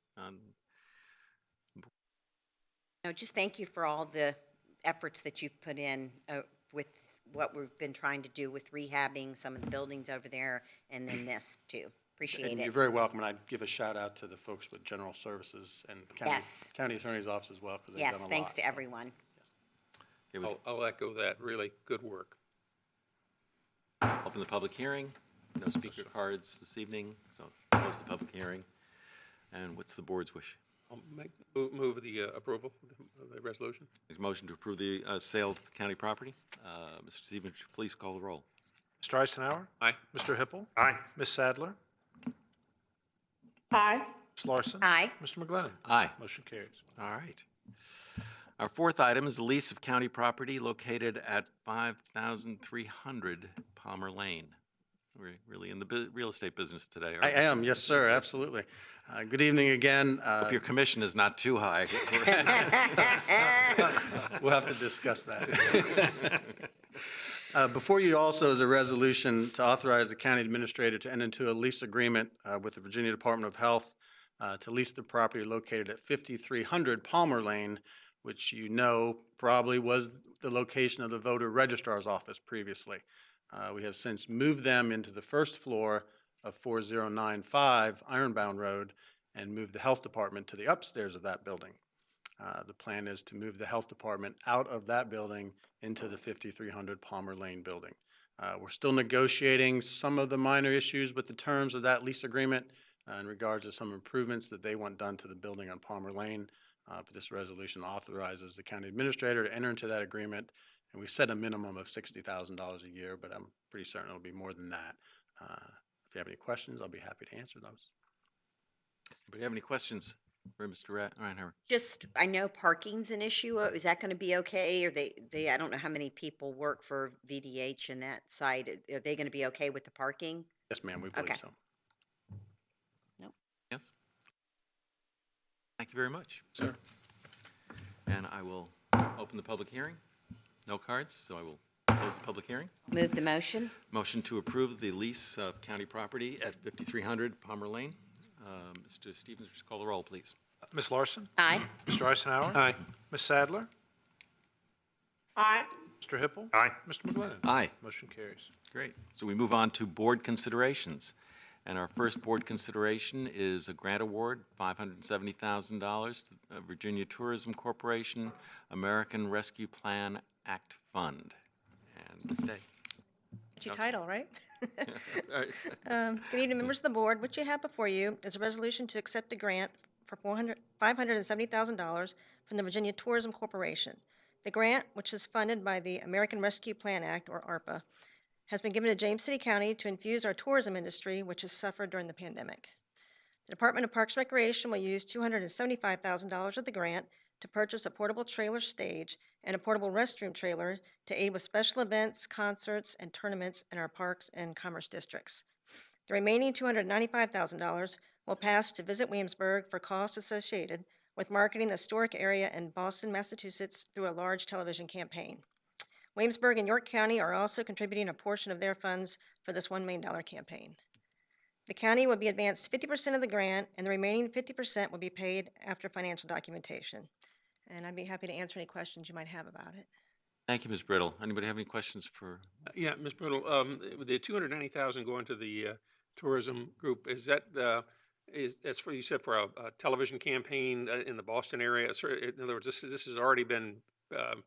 No, just thank you for all the efforts that you've put in with what we've been trying to do with rehabbing some of the buildings over there, and then this too. Appreciate And it. you're very welcome, and I'd give a shout out to the folks with General Services and Yes. County Attorney's Office as well, because they've Yes, done a lot. thanks to everyone. I'll echo that. Really good work. Open the public hearing. No speaker cards this evening, so close the public hearing. And what's the board's wish? I'll move the approval of the resolution. There's a motion to approve the sale of the county property. Mr. Stevens, would you please call the roll. Mr. Eisenhower? Aye. Mr. Hippel? Aye. Ms. Sadler? Aye. Ms. Larson? Aye. Mr. McGlinnan? Aye. Motion carries. All right. Our fourth item is the lease of county property located at 5300 Palmer Lane. We're really in the real estate business today, I aren't we? am, yes, sir, absolutely. Good evening again. Hope your commission is not too high. We'll have to discuss that. Before you also is a resolution to authorize the county administrator to enter into a lease agreement with the Virginia Department of Health to lease the property located at 5300 Palmer Lane, which you know probably was the location of the voter registrar's office previously. We have since moved them into the first floor of 4095 Ironbound Road and moved the health department to the upstairs of that building. The plan is to move the health department out of that building into the 5300 Palmer Lane building. We're still negotiating some of the minor issues with the terms of that lease agreement in regards to some improvements that they want done to the building on Palmer Lane. But this resolution authorizes the county administrator to enter into that agreement, and we set a minimum of $60,000 a year, but I'm pretty certain it'll be more than that. If you have any questions, I'll be happy to answer those. Anybody have any questions for Mr. Reinhardt? Just, I know parking's an issue. Is that going to be okay? Or I don't know how many people work for VDH in that site. Are they going to be okay with the parking? Yes, ma'am, we believe Okay. so. Yes? Thank you very much. Sir. And I will open the public hearing. No cards, so I will close the public hearing. Move the motion. Motion to approve the lease of county property at 5300 Palmer Lane. Mr. Stevens, just call the roll, please. Ms. Larson? Aye. Mr. Eisenhower? Aye. Ms. Sadler? Aye. Mr. Hippel? Aye. Mr. McGlinnan? Aye. Motion carries. Great. So we move on to board considerations. And our first board consideration is a grant award, $570,000 to Virginia Tourism Corporation, American Rescue Plan Act Fund. And Ms. Day. That's your title, right? All right. Good evening, members of the board. What you have before you is a resolution to accept a grant for $570,000 from the Virginia Tourism Corporation. The grant, which is funded by the American Rescue Plan Act, or ARPA, has been given to James City County to infuse our tourism industry, which has suffered during the pandemic. The Department of Parks and Recreation will use $275,000 of the grant to purchase a portable trailer stage and a portable restroom trailer to aid with special events, concerts, and tournaments in our parks and commerce districts. The remaining $295,000 will pass to Visit Williamsburg for costs associated with marketing the historic area in Boston, Massachusetts through a large television campaign. Williamsburg and York County are also contributing a portion of their funds for this $1 million campaign. The county will be advanced 50% of the grant, and the remaining 50% will be paid after financial documentation. And I'd be happy to answer any questions you might have about it. Thank you, Ms. Brittle. Anybody have any questions for? Yeah, Ms. Brittle, the 290,000 going to the tourism group, is that, that's for, you said for a television campaign in the Boston area? In other words, this has already been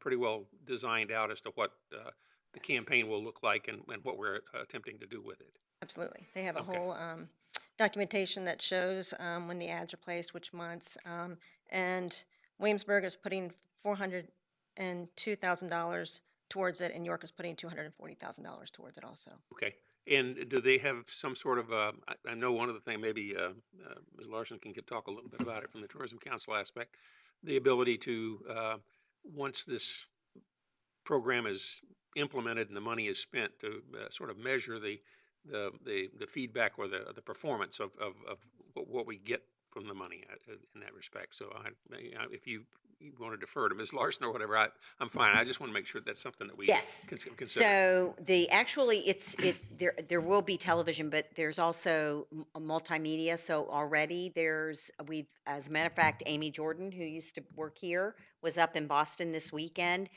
pretty well designed out as to what the campaign will look like and what we're attempting to do with it. Absolutely. They have a whole documentation that shows when the ads are placed, which months, and Williamsburg is putting $402,000 towards it, and York is putting $240,000 towards it also. Okay. And do they have some sort of, I know one of the things, maybe Ms. Larson can talk a little bit about it from the Tourism Council aspect, the ability to, once this program is implemented and the money is spent, to sort of measure the the feedback or the performance of what we get from the money in that respect. So if you want to defer to Ms. Larson or whatever, I'm fine. I just want to make sure that's something that we Yes. consider. So there will be television, but there's also multimedia. So already as a matter of fact, Amy Jordan, who used to work here, was up in Boston this weekend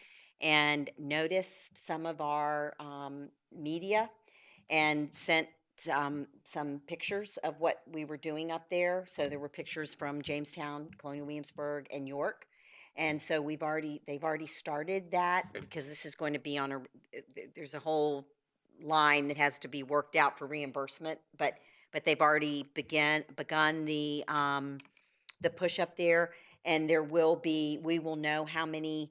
and noticed some of our media and sent some pictures of what we were doing up there. So there were pictures from Jamestown, Colonial Williamsburg, and York. And so they've already started that because this is going to be there's a whole line that has to be worked out for reimbursement, but they've already begun the push up there, and we will know how many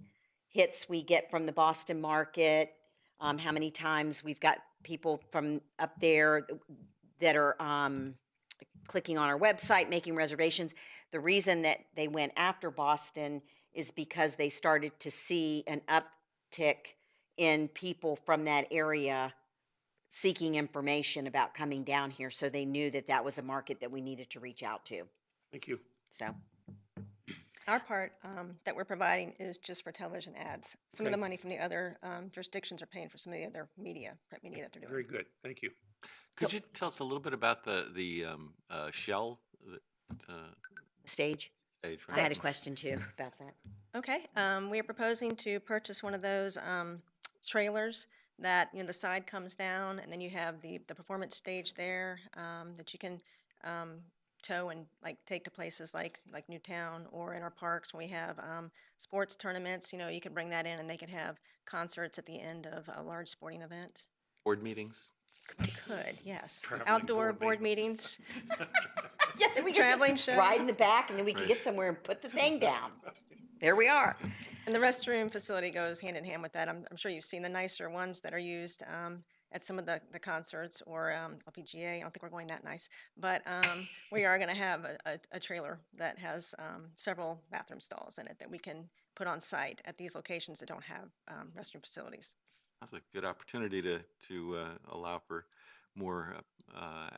hits we get from the Boston market, how many times we've got people from up there that are clicking on our website, making reservations. The reason that they went after Boston is because they started to see an uptick in people from that area seeking information about coming down here. So they knew that that was a market that we needed to reach out to. Thank you. So Our part that we're providing is just for television ads. Some of the Okay. money from the other jurisdictions are paying for some of the other print media that they're doing. Very good. Thank you. Could you tell us a little bit about the shell stage. stage? I had a question too about that. Okay, we are proposing to purchase one of those trailers that, the side comes down, and then you have the performance stage there that you can tow and take to places like Newtown, or in our parks when we have sports tournaments. You can bring that in, and they can have concerts at the end of a large sporting event. Board meetings? We could, yes. Traveling Outdoor board board meetings. Yeah, then we could Traveling just show. ride in the back, and then we could get Right. somewhere and put the thing down. There we are. And the restroom facility goes hand in hand with that. I'm sure you've seen the nicer ones that are used at some of the concerts or LPGA. I don't think we're going that nice, but we are going to have a trailer that has several bathroom stalls in it that we can put on site at these locations that don't have restroom facilities. That's a good opportunity to allow for more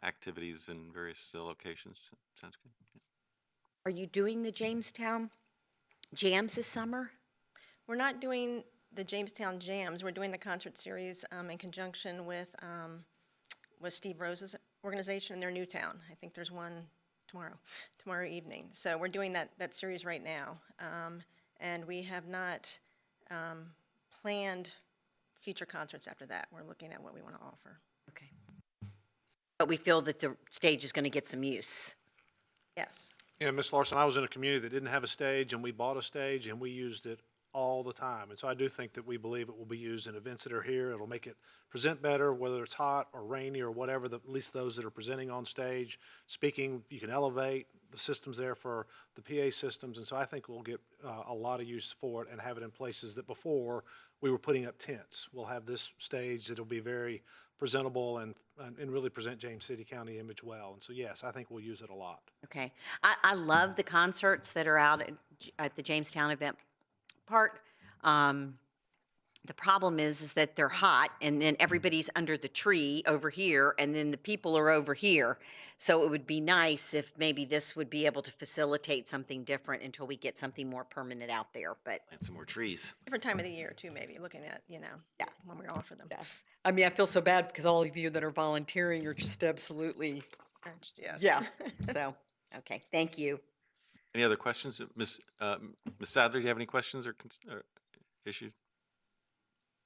activities in various locations. Sounds good. Yeah. Are you doing the Jamestown jams this summer? We're not doing the Jamestown Jams. We're doing the concert series in conjunction with Steve Rose's organization in their Newtown. I think there's one tomorrow evening. So we're doing that series right now. And we have not planned future concerts after that. We're looking at what we want to offer. Okay. But we feel that the stage is going to get some use. Yes. Yeah, Ms. Larson, I was in a community that didn't have a stage, and we bought a stage, and we used it all the time. And so I do think that we believe it will be used in events that are here. It'll make it present better, whether it's hot or rainy or whatever, at least those that are presenting on stage. Speaking, you can elevate the systems there for the PA systems. And so I think we'll get a lot of use for it and have it in places that before we were putting up tents. We'll have this stage that'll be very presentable and really present James City County image well. And so, yes, I think we'll use it a lot. Okay. I love the concerts that are out at the Jamestown Event Park. The problem is that they're hot, and then everybody's under the tree over here, and then the people are over here. So it would be nice if maybe this would be able to facilitate something different until we get something more permanent out there. But And some more trees. Different time of the year too, maybe, looking at, when we offer them. I mean, I feel so bad because all of you that are volunteering are just absolutely, Yes. yeah. So, okay, thank you. Any other questions? Ms. Sadler, do you have any questions or issues?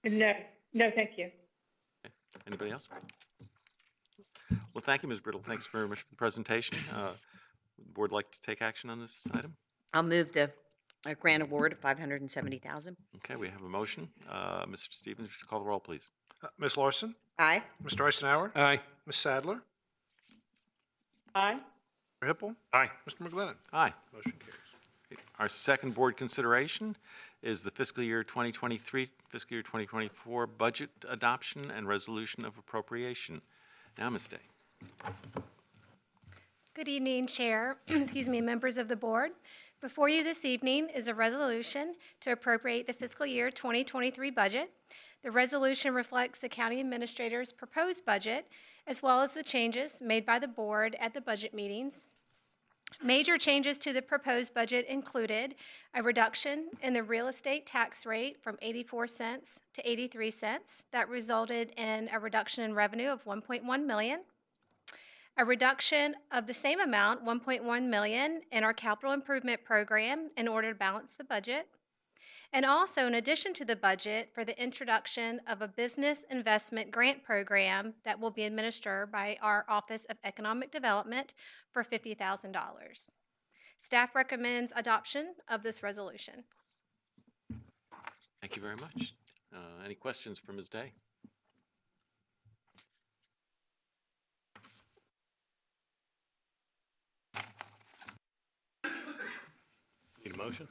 No, thank you. Anybody else? Well, thank you, Ms. Brittle. Thanks very much for the presentation. Would the board like to take action on this item? I'll move the grant award of $570,000. Okay, we have a motion. Mr. Stevens, would you call the roll, please? Ms. Larson? Aye. Mr. Eisenhower? Aye. Ms. Sadler? Aye. Mr. Hippel? Aye. Mr. McGlinnan? Aye. Motion carries. Our second board consideration is the fiscal year 2023, fiscal year 2024 budget adoption and resolution of appropriation. Now, Ms. Day. Good evening, Chair, excuse me, members of the board. Before you this evening is a resolution to appropriate the fiscal year 2023 budget. The resolution reflects the county administrator's proposed budget, as well as the changes made by the board at the budget meetings. Major changes to the proposed budget included a reduction in the real estate tax rate from 84 cents to 83 cents. That resulted in a reduction in revenue of $1.1 million. A reduction of the same amount, $1.1 million, in our capital improvement program in order to balance the budget. And also, in addition to the budget, for the introduction of a business investment grant program that will be administered by our Office of Economic Development for $50,000. Staff recommends adoption of this resolution. Thank you very much. Any questions for Ms. Day? Need a motion?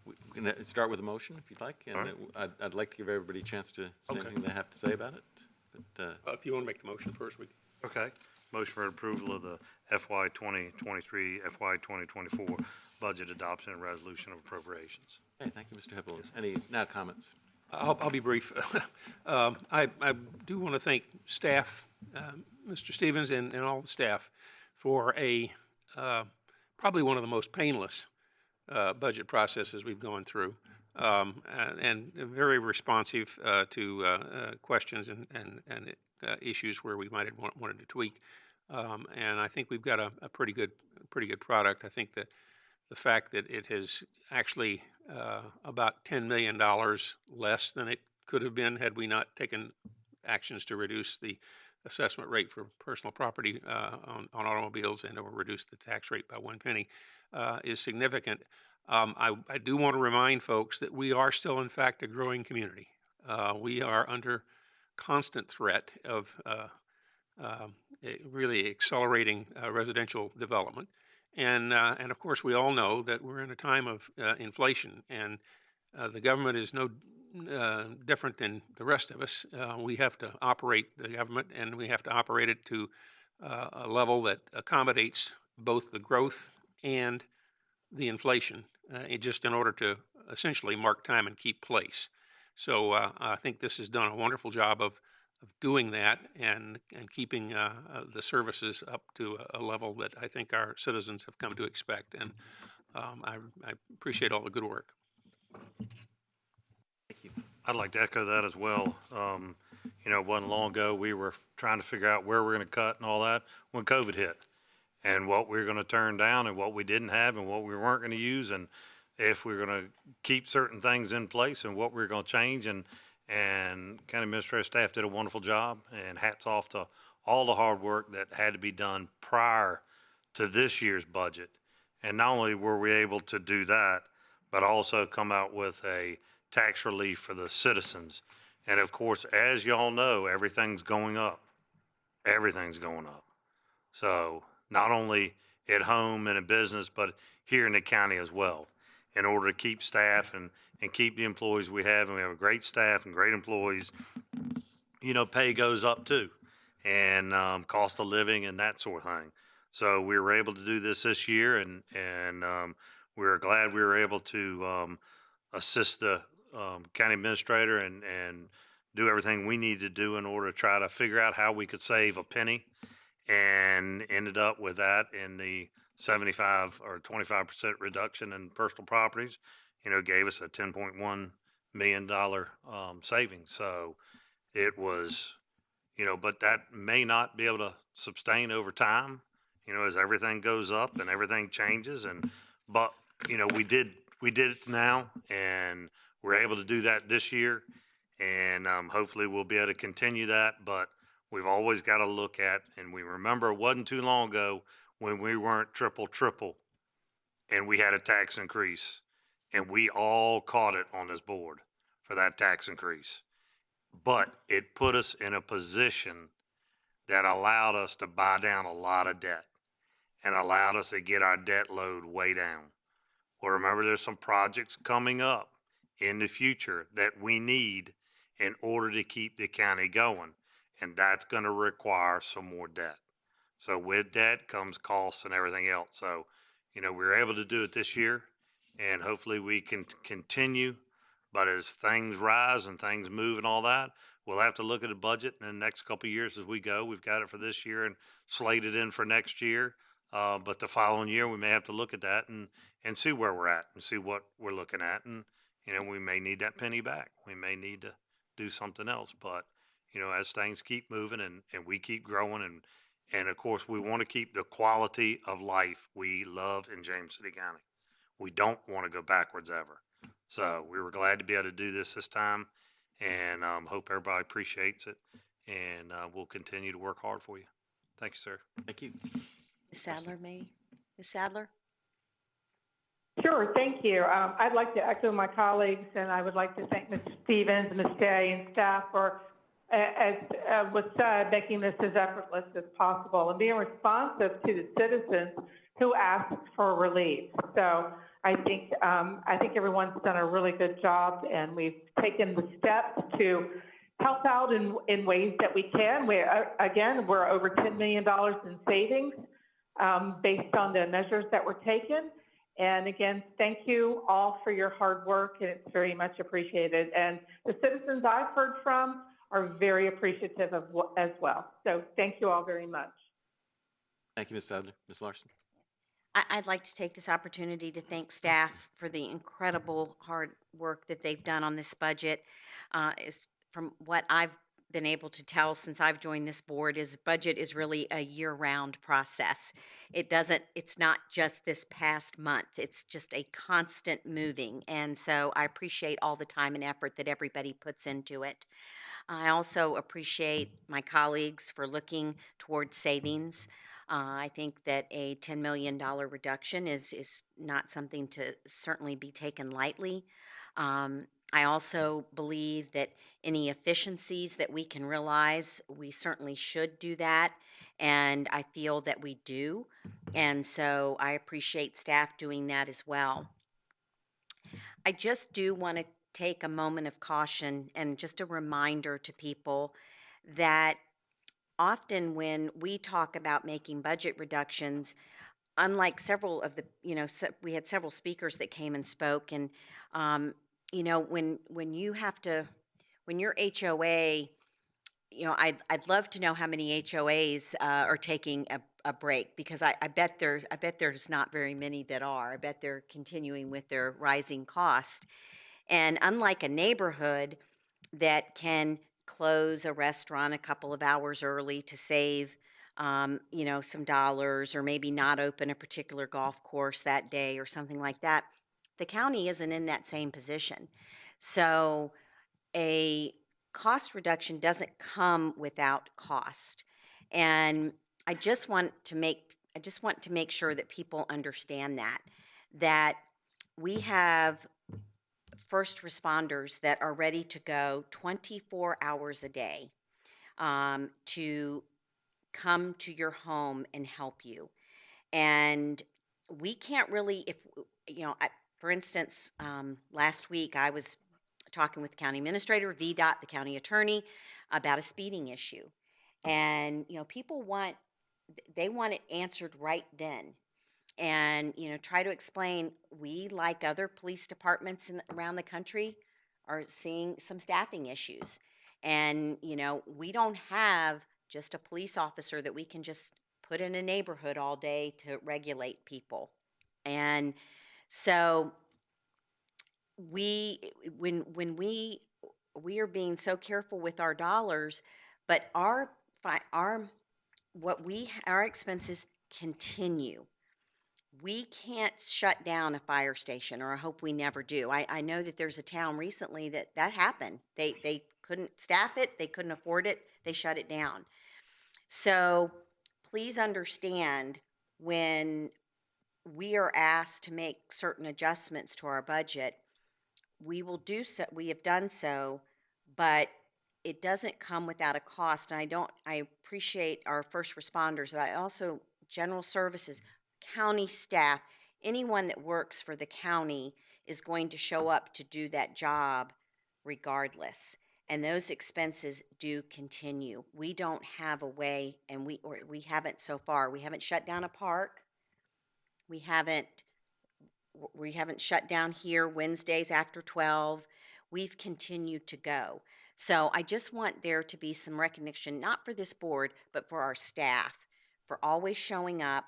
We can start with a motion if you'd like, and All right. I'd like to give everybody a chance to say anything they have to say about it. But If you want to make the motion first, we can. Okay. Motion for approval of the FY 2023, FY 2024 budget adoption and resolution of appropriations. okay, thank you, Mr. Hipple. Any now comments? I'll be brief. I do want to thank staff, Mr. Stevens and all the staff for probably one of the most painless budget processes we've gone through, and very responsive to questions and issues where we might have wanted to tweak. And I think we've got a pretty good product. I think that the fact that it has actually about $10 million less than it could have been had we not taken actions to reduce the assessment rate for personal property on automobiles and or reduce the tax rate by 1 penny is significant. I do want to remind folks that we are still, in fact, a growing community. We are under constant threat of really accelerating residential development. And of course, we all know that we're in a time of inflation, and the government is no different than the rest of us. We have to operate the government, and we have to operate it to a level that accommodates both the growth and the inflation, just in order to essentially mark time and keep pace. So I think this has done a wonderful job of doing that and keeping the services up to a level that I think our citizens have come to expect. And I appreciate all the good work. Thank you. I'd like to echo that as well. It wasn't long ago we were trying to figure out where we're going to cut and all that when COVID hit, and what we were going to turn down and what we didn't have and what we weren't going to use, and if we we're going to keep certain things in place and what we we're going to change. And county administrative staff did a wonderful job, and hats off to all the hard work that had to be done prior to this year's budget. And not only were we able to do that, but also come out with a tax relief for the citizens. And of course, as y'all know, everything's going up. Everything's going up. So not only at home and in business, but here in the county as well, in order to keep staff and keep the employees we have. And we have a great staff and great employees. Pay goes up too, and cost of living and that sort of thing. So we were able to do this year, and we were glad we were able to assist the county administrator and do everything we needed to do in order to try to figure out how we could save a penny, and ended up with that in the 75 or 25% reduction in personal properties, gave us a $10.1 million savings. So it was, but that may not be able to sustain over time, as everything goes up and everything changes. But we did it now, and we're able to do that this year, and hopefully we'll be able to continue that. But we've always got to look at, and we remember it wasn't too long ago when we weren't triple, and we had a tax increase, and we all caught it on this board for that tax increase. But it put us in a position that allowed us to buy down a lot of debt and allowed us to get our debt load way down. Well, remember, there's some projects coming up in the future that we need in order to keep the county going, and that's going to require some more debt. So with debt comes costs and everything else. So, we were able to do it this year, and hopefully we can continue But as things rise and things move and all that, we'll have to look at the budget in the next couple of years as we go. We've got it for this year and slated in for next year. But the following year, we may have to look at that and see where we're at and see what we're looking at. And, we may need that penny back. We may need to do something else. But, as things keep moving and we keep growing and of course, we want to keep the quality of life we love in James City County. We don't want to go backwards ever. So we were glad to be able to do this time, and hope everybody appreciates it. And we'll continue to work hard for you. Thank you, sir. Thank you. Ms. Sadler, maybe? Ms. Sadler? Sure, thank you. I'd like to echo my colleagues, and I would like to thank Mr. Stevens and Ms. Day and staff for, as was said, making this as effortless as possible and being responsive to the citizens who asked for relief. So I think everyone's done a really good job, and we've taken the steps to help out in ways that we can. We're over $10 million in savings based on the measures that were taken. And again, thank you all for your hard work, and it's very much appreciated. And the citizens I've heard from are very appreciative of as well. So thank you all very much. Thank you, Ms. Sadler. Ms. Larson? I'd like to take this opportunity to thank staff for the incredible hard work that they've done on this budget. From what I've been able to tell since I've joined this board, is budget is really a year-round process. It's not just this past month. It's just a constant moving. And so I appreciate all the time and effort that everybody puts into it. I also appreciate my colleagues for looking towards savings. I think that a $10 million reduction is not something to certainly be taken lightly. I also believe that any efficiencies that we can realize, we certainly should do that, and I feel that we do. And so I appreciate staff doing that as well. I just do want to take a moment of caution and just a reminder to people that often when we talk about making budget reductions, unlike several of the, we had several speakers that came and spoke, and when you have to, when your HOA, I'd love to know how many HOAs are taking a break, because I bet there's not very many that are. I bet they're continuing with their rising cost. And unlike a neighborhood that can close a restaurant a couple of hours early to save some dollars, or maybe not open a particular golf course that day or something like that, the county isn't in that same position. So a cost reduction doesn't come without cost. And I just want to make sure that people understand that we have first responders that are ready to go 24 hours a day to come to your home and help you. And we can't really, for instance, last week I was talking with the county administrator, VDOT, the county attorney, about a speeding issue. And, people want it answered right then. And, try to explain, we, like other police departments around the country, are seeing some staffing issues. And, we don't have just a police officer that we can just put in a neighborhood all day to regulate people. And so when we are being so careful with our dollars, but our expenses continue. We can't shut down a fire station, or I hope we never do. I know that there's a town recently that happened. They couldn't staff it, they couldn't afford it, they shut it down. So please understand, when we are asked to make certain adjustments to our budget, we will do so. We have done so, but it doesn't come without a cost. And I appreciate our first responders, but I also general services, county staff, anyone that works for the county is going to show up to do that job regardless. And those expenses do continue. We don't have a way, and we haven't so far. We haven't shut down a park. We haven't shut down here Wednesdays after 12. we've continued to go. So I just want there to be some recognition, not for this board, but for our staff, for always showing up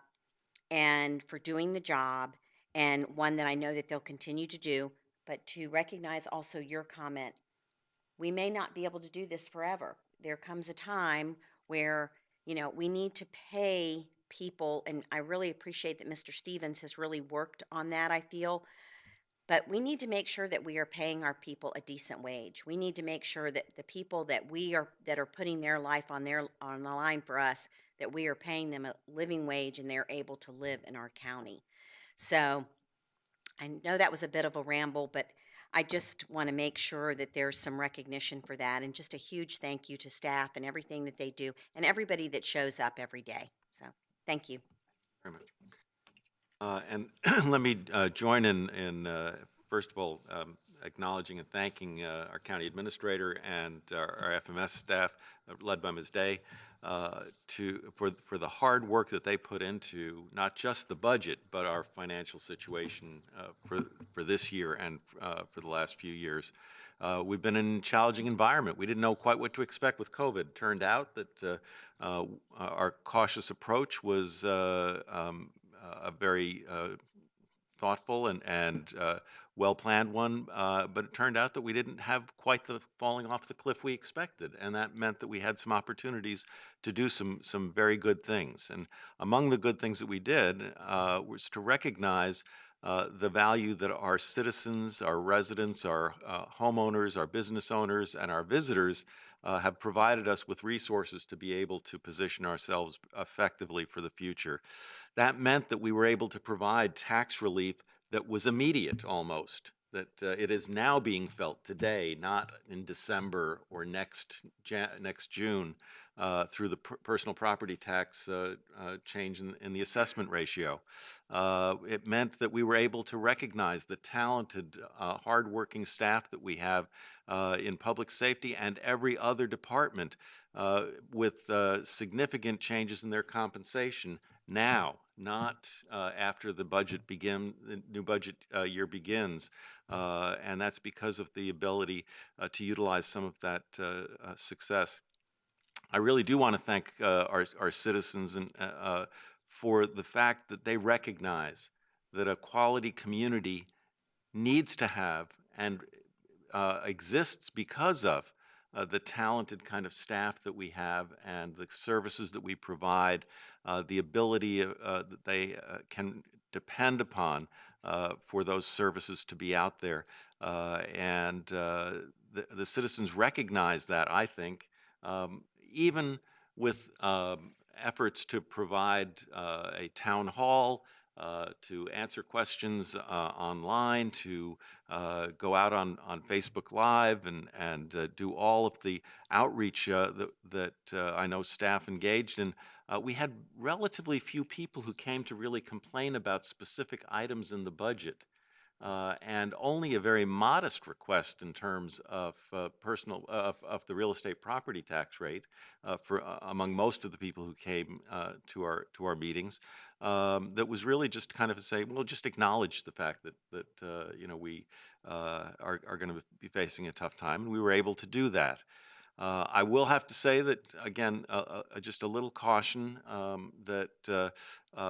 and for doing the job, and one that I know that they'll continue to do, but to recognize also your comment. We may not be able to do this forever. There comes a time where, we need to pay people, and I really appreciate that Mr. Stevens has really worked on that, I feel. But we need to make sure that we are paying our people a decent wage. We need to make sure that the people that are putting their life on the line for us, that we are paying them a living wage and they're able to live in our county. So I know that was a bit of a ramble, but I just want to make sure that there's some recognition for that, and just a huge thank you to staff and everything that they do and everybody that shows up every day. So thank you. Very much. And let me join in first of all, acknowledging and thanking our county administrator and our FMS staff, led by Ms. Day, for the hard work that they put into not just the budget, but our financial situation for this year and for the last few years. We've been in a challenging environment. We didn't know quite what to expect with COVID. Turned out that our cautious approach was a very thoughtful and well-planned one, but it turned out that we didn't have quite the falling off the cliff we expected, and that meant that we had some opportunities to do some very good things. And among the good things that we did was to recognize the value that our citizens, our residents, our homeowners, our business owners, and our visitors have provided us with resources to be able to position ourselves effectively for the future. That meant that we were able to provide tax relief that was immediate almost, that it is now being felt today, not in December or next June, through the personal property tax change in the assessment ratio. It meant that we were able to recognize the talented, hardworking staff that we have in public safety and every other department with significant changes in their compensation now, not after the new budget year begins. And that's because of the ability to utilize some of that success. I really do want to thank our citizens and for the fact that they recognize that a quality community needs to have and exists because of the talented kind of staff that we have and the services that we provide, the ability that they can depend upon for those services to be out there. And the citizens recognize that, I think, even with efforts to provide a town hall, to answer questions online, to go out on Facebook Live and do all of the outreach that I know staff engaged in. We had relatively few people who came to really complain about specific items in the budget. And only a very modest request in terms of of the real estate property tax rate for among most of the people who came to our meetings. That was really just kind of to say, well, just acknowledge the fact that we are going to be facing a tough time, and we were able to do that. I will have to say that, again, just a little caution that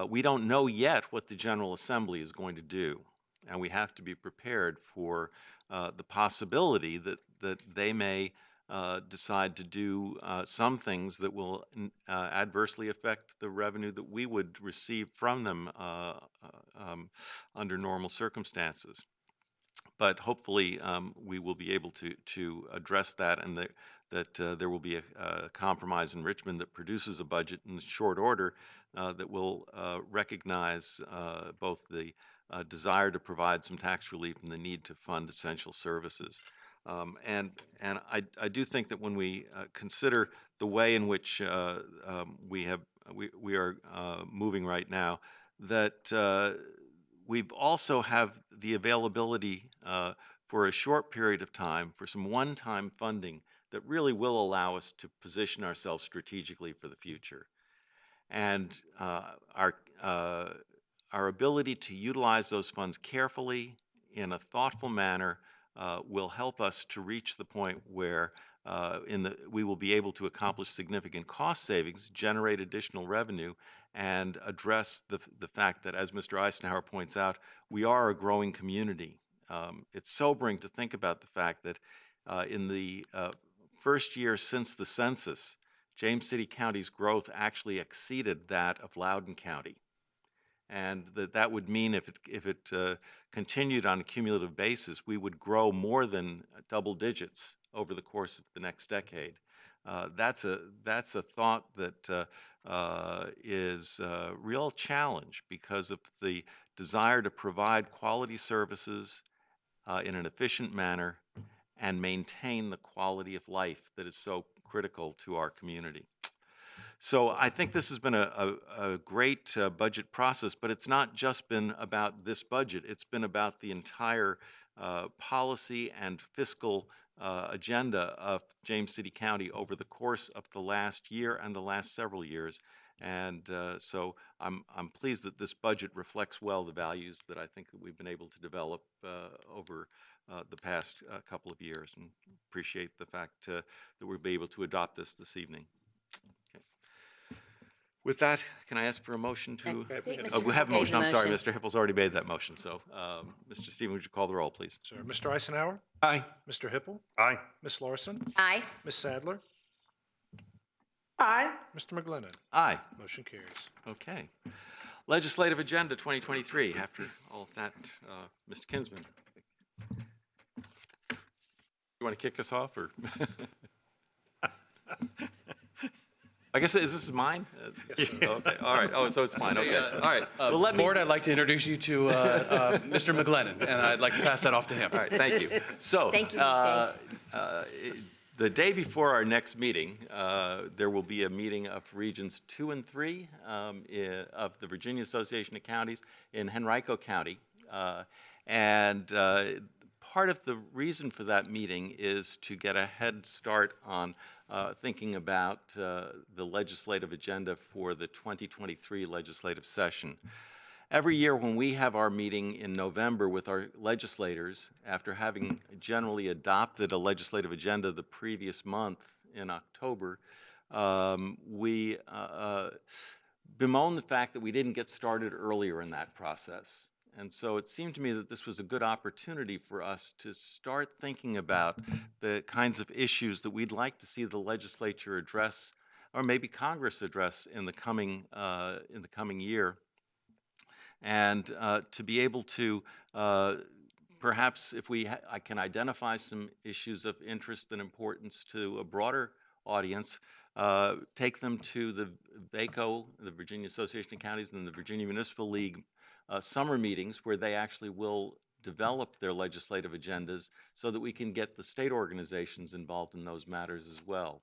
we don't know yet what the General Assembly is going to do. And we have to be prepared for the possibility that they may decide to do some things that will adversely affect the revenue that we would receive from them under normal circumstances. But hopefully we will be able to address that, and that there will be a compromise in Richmond that produces a budget in short order that will recognize both the desire to provide some tax relief and the need to fund essential services. And I do think that when we consider the way in which we are moving right now, that we also have the availability for a short period of time for some one-time funding that really will allow us to position ourselves strategically for the future. And our ability to utilize those funds carefully in a thoughtful manner will help us to reach the point where we will be able to accomplish significant cost savings, generate additional revenue, and address the fact that, as Mr. Eisenhower points out, we are a growing community. It's sobering to think about the fact that in the first year since the census, James City County's growth actually exceeded that of Loudoun County. And that would mean if it continued on a cumulative basis, we would grow more than double digits over the course of the next decade. That's a thought that is a real challenge because of the desire to provide quality services in an efficient manner and maintain the quality of life that is so critical to our community. So I think this has been a great budget process, but it's not just been about this budget. It's been about the entire policy and fiscal agenda of James City County over the course of the last year and the last several years. And so I'm pleased that this budget reflects well the values that I think that we've been able to develop over the past couple of years, and appreciate the fact that we'll be able to adopt this evening. With that, can I ask for a motion to? We have a motion. I'm sorry, Mr. Hippel's already made that motion. So, Mr. Stephen, would you call the roll, please? Sir, Mr. Eisenhower? Aye. Mr. Hippel? Aye. Ms. Larson? Aye. Ms. Sadler? Aye. Mr. McGlinnan? Aye. Motion carries. Okay. Legislative Agenda 2023. After all of that, Mr. Kinsman. You want to kick us off, or? I guess, is this mine? Yes, sir. Okay, all right. Oh, so it's mine, okay. All right. Well, let me. Board, I'd like to introduce you to Mr. McGlinnan, and I'd like to pass that off to him. All right, thank you. So, Thank you, Ms. the day before our next meeting, there will be a meeting of Regions 2 and 3 of the Virginia Association of Counties in Henrico County. And part of the reason for that meeting is to get a head start on thinking about the legislative agenda for the 2023 legislative session. Every year when we have our meeting in November with our legislators, after having generally adopted a legislative agenda the previous month in October, we bemoan the fact that we didn't get started earlier in that process. And so it seemed to me that this was a good opportunity for us to start thinking about the kinds of issues that we'd like to see the legislature address, or maybe Congress address in the coming year, and to be able to perhaps, if I can identify some issues of interest and importance to a broader audience, take them to the VACO, the Virginia Association of Counties, and the Virginia Municipal League summer meetings, where they actually will develop their legislative agendas so that we can get the state organizations involved in those matters as well.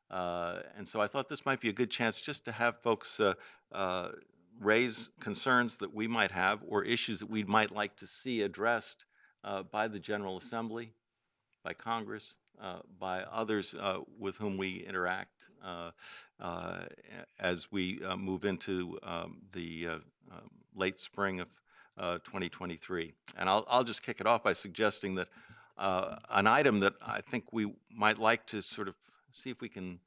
And so I thought this might be a good chance just to have folks raise concerns that we might have, or issues that we might like to see addressed by the General Assembly, by Congress, by others with whom we interact as we move into the late spring of 2023. And I'll just kick it off by suggesting that an item that I think we might like to sort of see if we can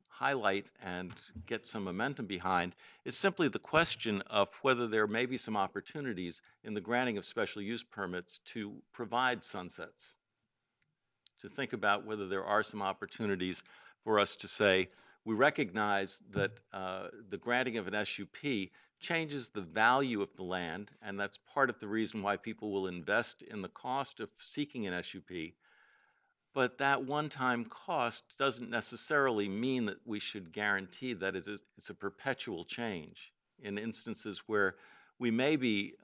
highlight and get some momentum behind is simply the question of whether there may be some opportunities in the granting of special use permits to provide sunsets. To think about whether there are some opportunities for us to say, we recognize that the granting of an SUP changes the value of the land, and that's part of the reason why people will invest in the cost of seeking an SUP. But that one-time cost doesn't necessarily mean that we should guarantee that it's a perpetual change. In instances where we may be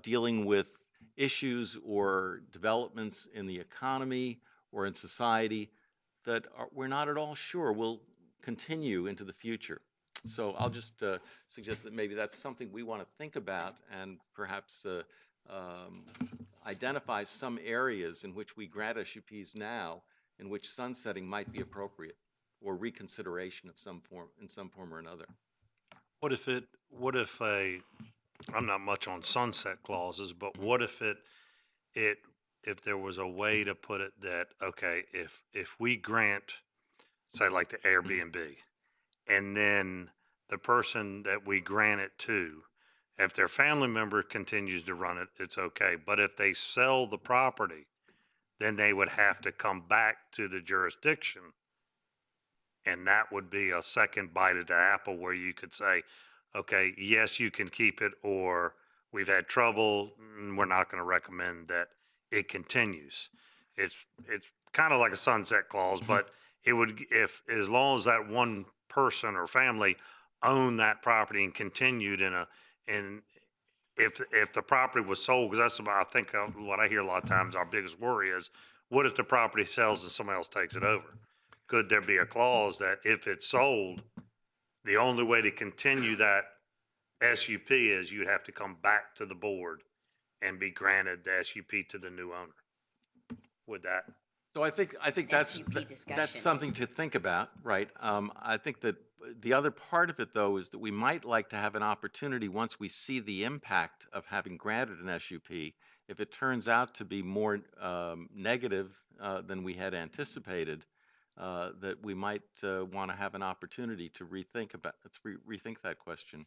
dealing with issues or developments in the economy or in society that we're not at all sure will continue into the future. So I'll just suggest that maybe that's something we want to think about, and perhaps identify some areas in which we grant SUPs now in which sunsetting might be appropriate, or reconsideration of some form, in some form or another. What if I'm not much on sunset clauses, but what if it if there was a way to put it that, okay, if we grant, say like the Airbnb, and then the person that we grant it to, if their family member continues to run it, it's okay. But if they sell the property, then they would have to come back to the jurisdiction. And that would be a second bite at the apple where you could say, okay, yes, you can keep it, or we've had trouble, we're not going to recommend that it continues. It's kind of like a sunset clause, but it would, if, as long as that one person or family owned that property and continued and if the property was sold, because that's about, I think what I hear a lot of times, our biggest worry is, what if the property sells and somebody else takes it over? Could there be a clause that if it's sold, the only way to continue that SUP is you'd have to come back to the board and be granted the SUP to the new owner? Would that? So I think that's SUP discussion. that's something to think about, right? I think that the other part of it, though, is that we might like to have an opportunity once we see the impact of having granted an SUP. If it turns out to be more negative than we had anticipated, that we might want to have an opportunity to rethink that question.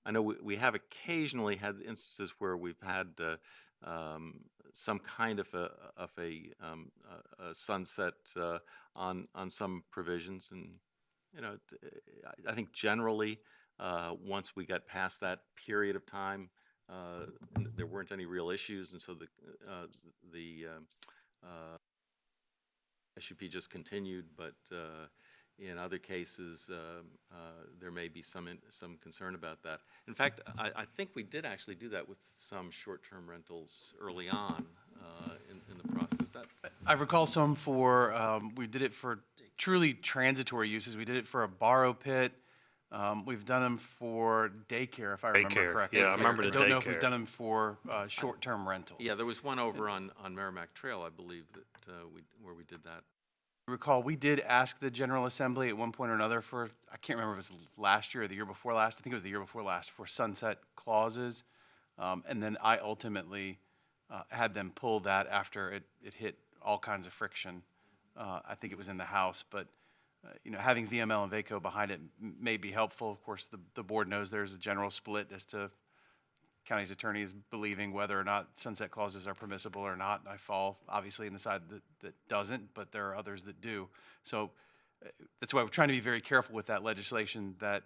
I know we have occasionally had instances where we've had some kind of a sunset on some provisions, and I think generally once we got past that period of time, there weren't any real issues, and so the SUP just continued. But in other cases, there may be some concern about that. In fact, I think we did actually do that with some short-term rentals early on in the process. I recall some for, we did it for truly transitory uses. We did it for a borrow pit. We've done them for daycare, if I remember correctly. Yeah, I remember the I don't know if we've daycare. done them for short-term rentals. Yeah, there was one over on Merrimack Trail, I believe, that where we did that. Recall, we did ask the General Assembly at one point or another for, I can't remember if it was last year or the year before last, I think it was the year before last, for sunset clauses. And then I ultimately had them pull that after it hit all kinds of friction. I think it was in the House, but having VML and VACO behind it may be helpful. Of course, the board knows there's a general split as to county's attorneys believing whether or not sunset clauses are permissible or not. I fall obviously in the side that doesn't, but there are others that do. So that's why we're trying to be very careful with that legislation, that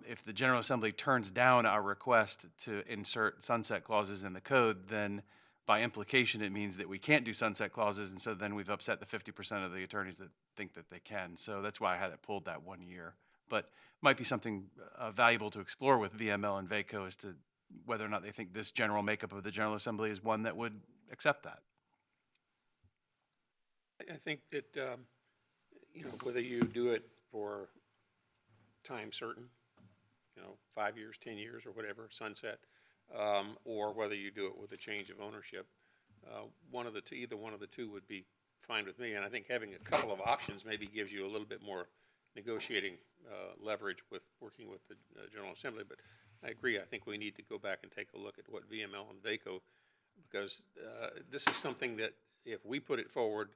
if the General Assembly turns down our request to insert sunset clauses in the code, then by implication it means that we can't do sunset clauses, and so then we've upset the 50% of the attorneys that think that they can. So that's why I had it pulled that 1 year. But it might be something valuable to explore with VML and VACO as to whether or not they think this general makeup of the General Assembly is one that would accept that. I think that, whether you do it for time certain, 5 years, 10 years, or whatever, sunset, or whether you do it with a change of ownership, either one of the two would be fine with me. And I think having a couple of options maybe gives you a little bit more negotiating leverage with working with the General Assembly. But I agree. I think we need to go back and take a look at what VML and VACO, because this is something that if we put it forward,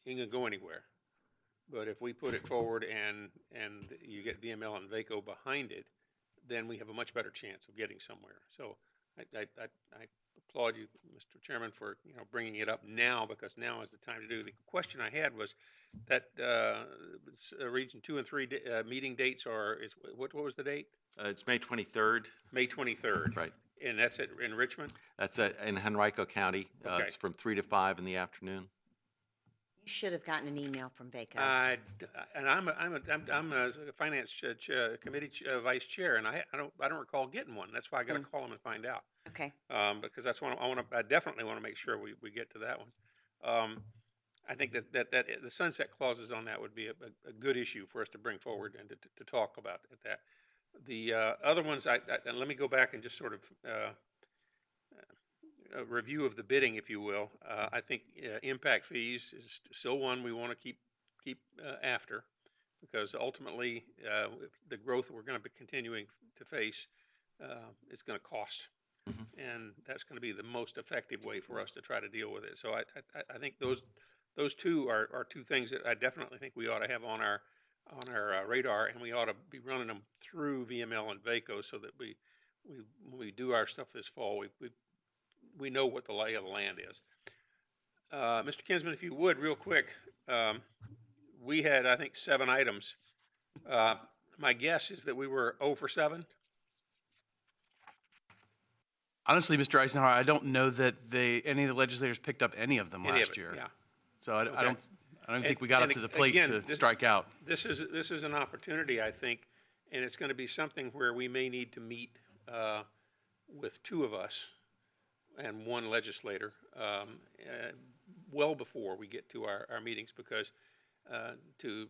it ain't gonna go anywhere. But if we put it forward and you get VML and VACO behind it, then we have a much better chance of getting somewhere. So I applaud you, Mr. Chairman, for bringing it up now, because now is the time to do it. The question I had was that Region 2 and 3 meeting dates what was the date? It's May 23rd. May 23rd. Right. And that's in Richmond? That's in Henrico County. Okay. It's from 3 to 5 in the afternoon. You should have gotten an email from VACO. And I'm a finance committee vice chair, and I don't recall getting one. That's why I got to call them and find out. Okay. Because that's one I definitely want to make sure we get to that one. I think that the sunset clauses on that would be a good issue for us to bring forward and to talk about that. The other ones, and let me go back and just sort of a review of the bidding, if you will. I think impact fees is still one we want to keep after, because ultimately the growth we're going to be continuing to face, it's going to cost. And that's going to be the most effective way for us to try to deal with it. So I think those two are two things that I definitely think we ought to have on our radar, and we ought to be running them through VML and VACO so that when we do our stuff this fall, we know what the lay of the land is. Mr. Kinsman, if you would, real quick, we had, I think, 7 items. My guess is that we were 0 for 7. Honestly, Mr. Eisenhower, I don't know that any of the legislators picked up any of them last year. Yeah. So I don't think we got up to the plate again, to strike out. This is an opportunity, I think, and it's going to be something where we may need to meet with 2 of us and 1 legislator well before we get to our meetings, because to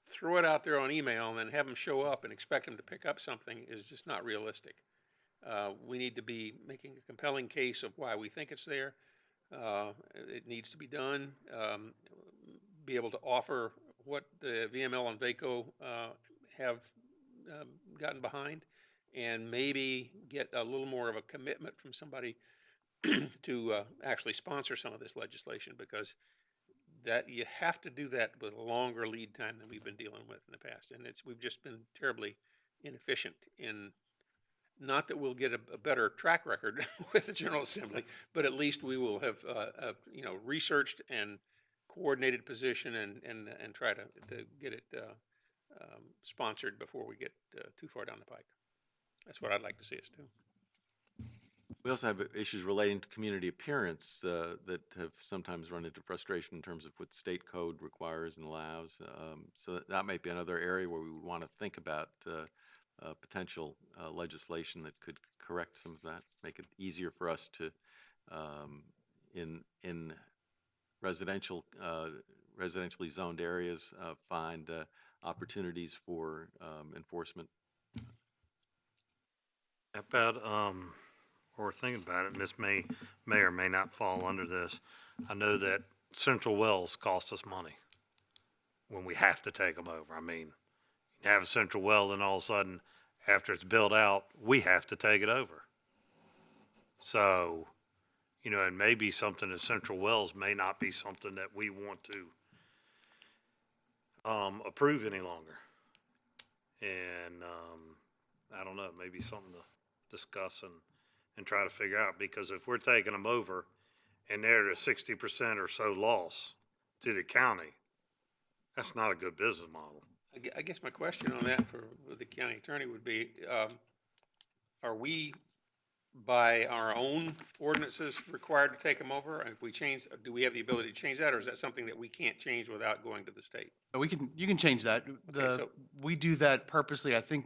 throw it out there on email and then have them show up and expect them to pick up something is just not realistic. We need to be making a compelling case of why we think it's there. It needs to be done. Be able to offer what the VML and VACO have gotten behind, and maybe get a little more of a commitment from somebody to actually sponsor some of this legislation, because that you have to do that with a longer lead time than we've been dealing with in the past. And we've just been terribly inefficient in, not that we'll get a better track record with the General Assembly, but at least we will have researched and coordinated position and try to get it sponsored before we get too far down the pike. That's what I'd like to see us do. We also have issues relating to community appearance that have sometimes run into frustration in terms of what state code requires and allows. So that might be another area where we would want to think about potential legislation that could correct some of that, make it easier for us to, in residentially zoned areas, find opportunities for enforcement. How about, or thinking about it, and this may or may not fall under this, I know that central wells cost us money when we have to take them over. I mean, you have a central well, and all of a sudden, after it's built out, we have to take it over. So, and maybe something as central wells may not be something that we want to approve any longer. And I don't know, maybe something to discuss and try to figure out, because if we're taking them over and they're at a 60% or so loss to the county, that's not a good business model. I guess my question on that for the county attorney would be, are we, by our own ordinances, required to take them over? And if we change, do we have the ability to change that, or is that something that we can't change without going to the state? You can change that. We do that purposely, I think,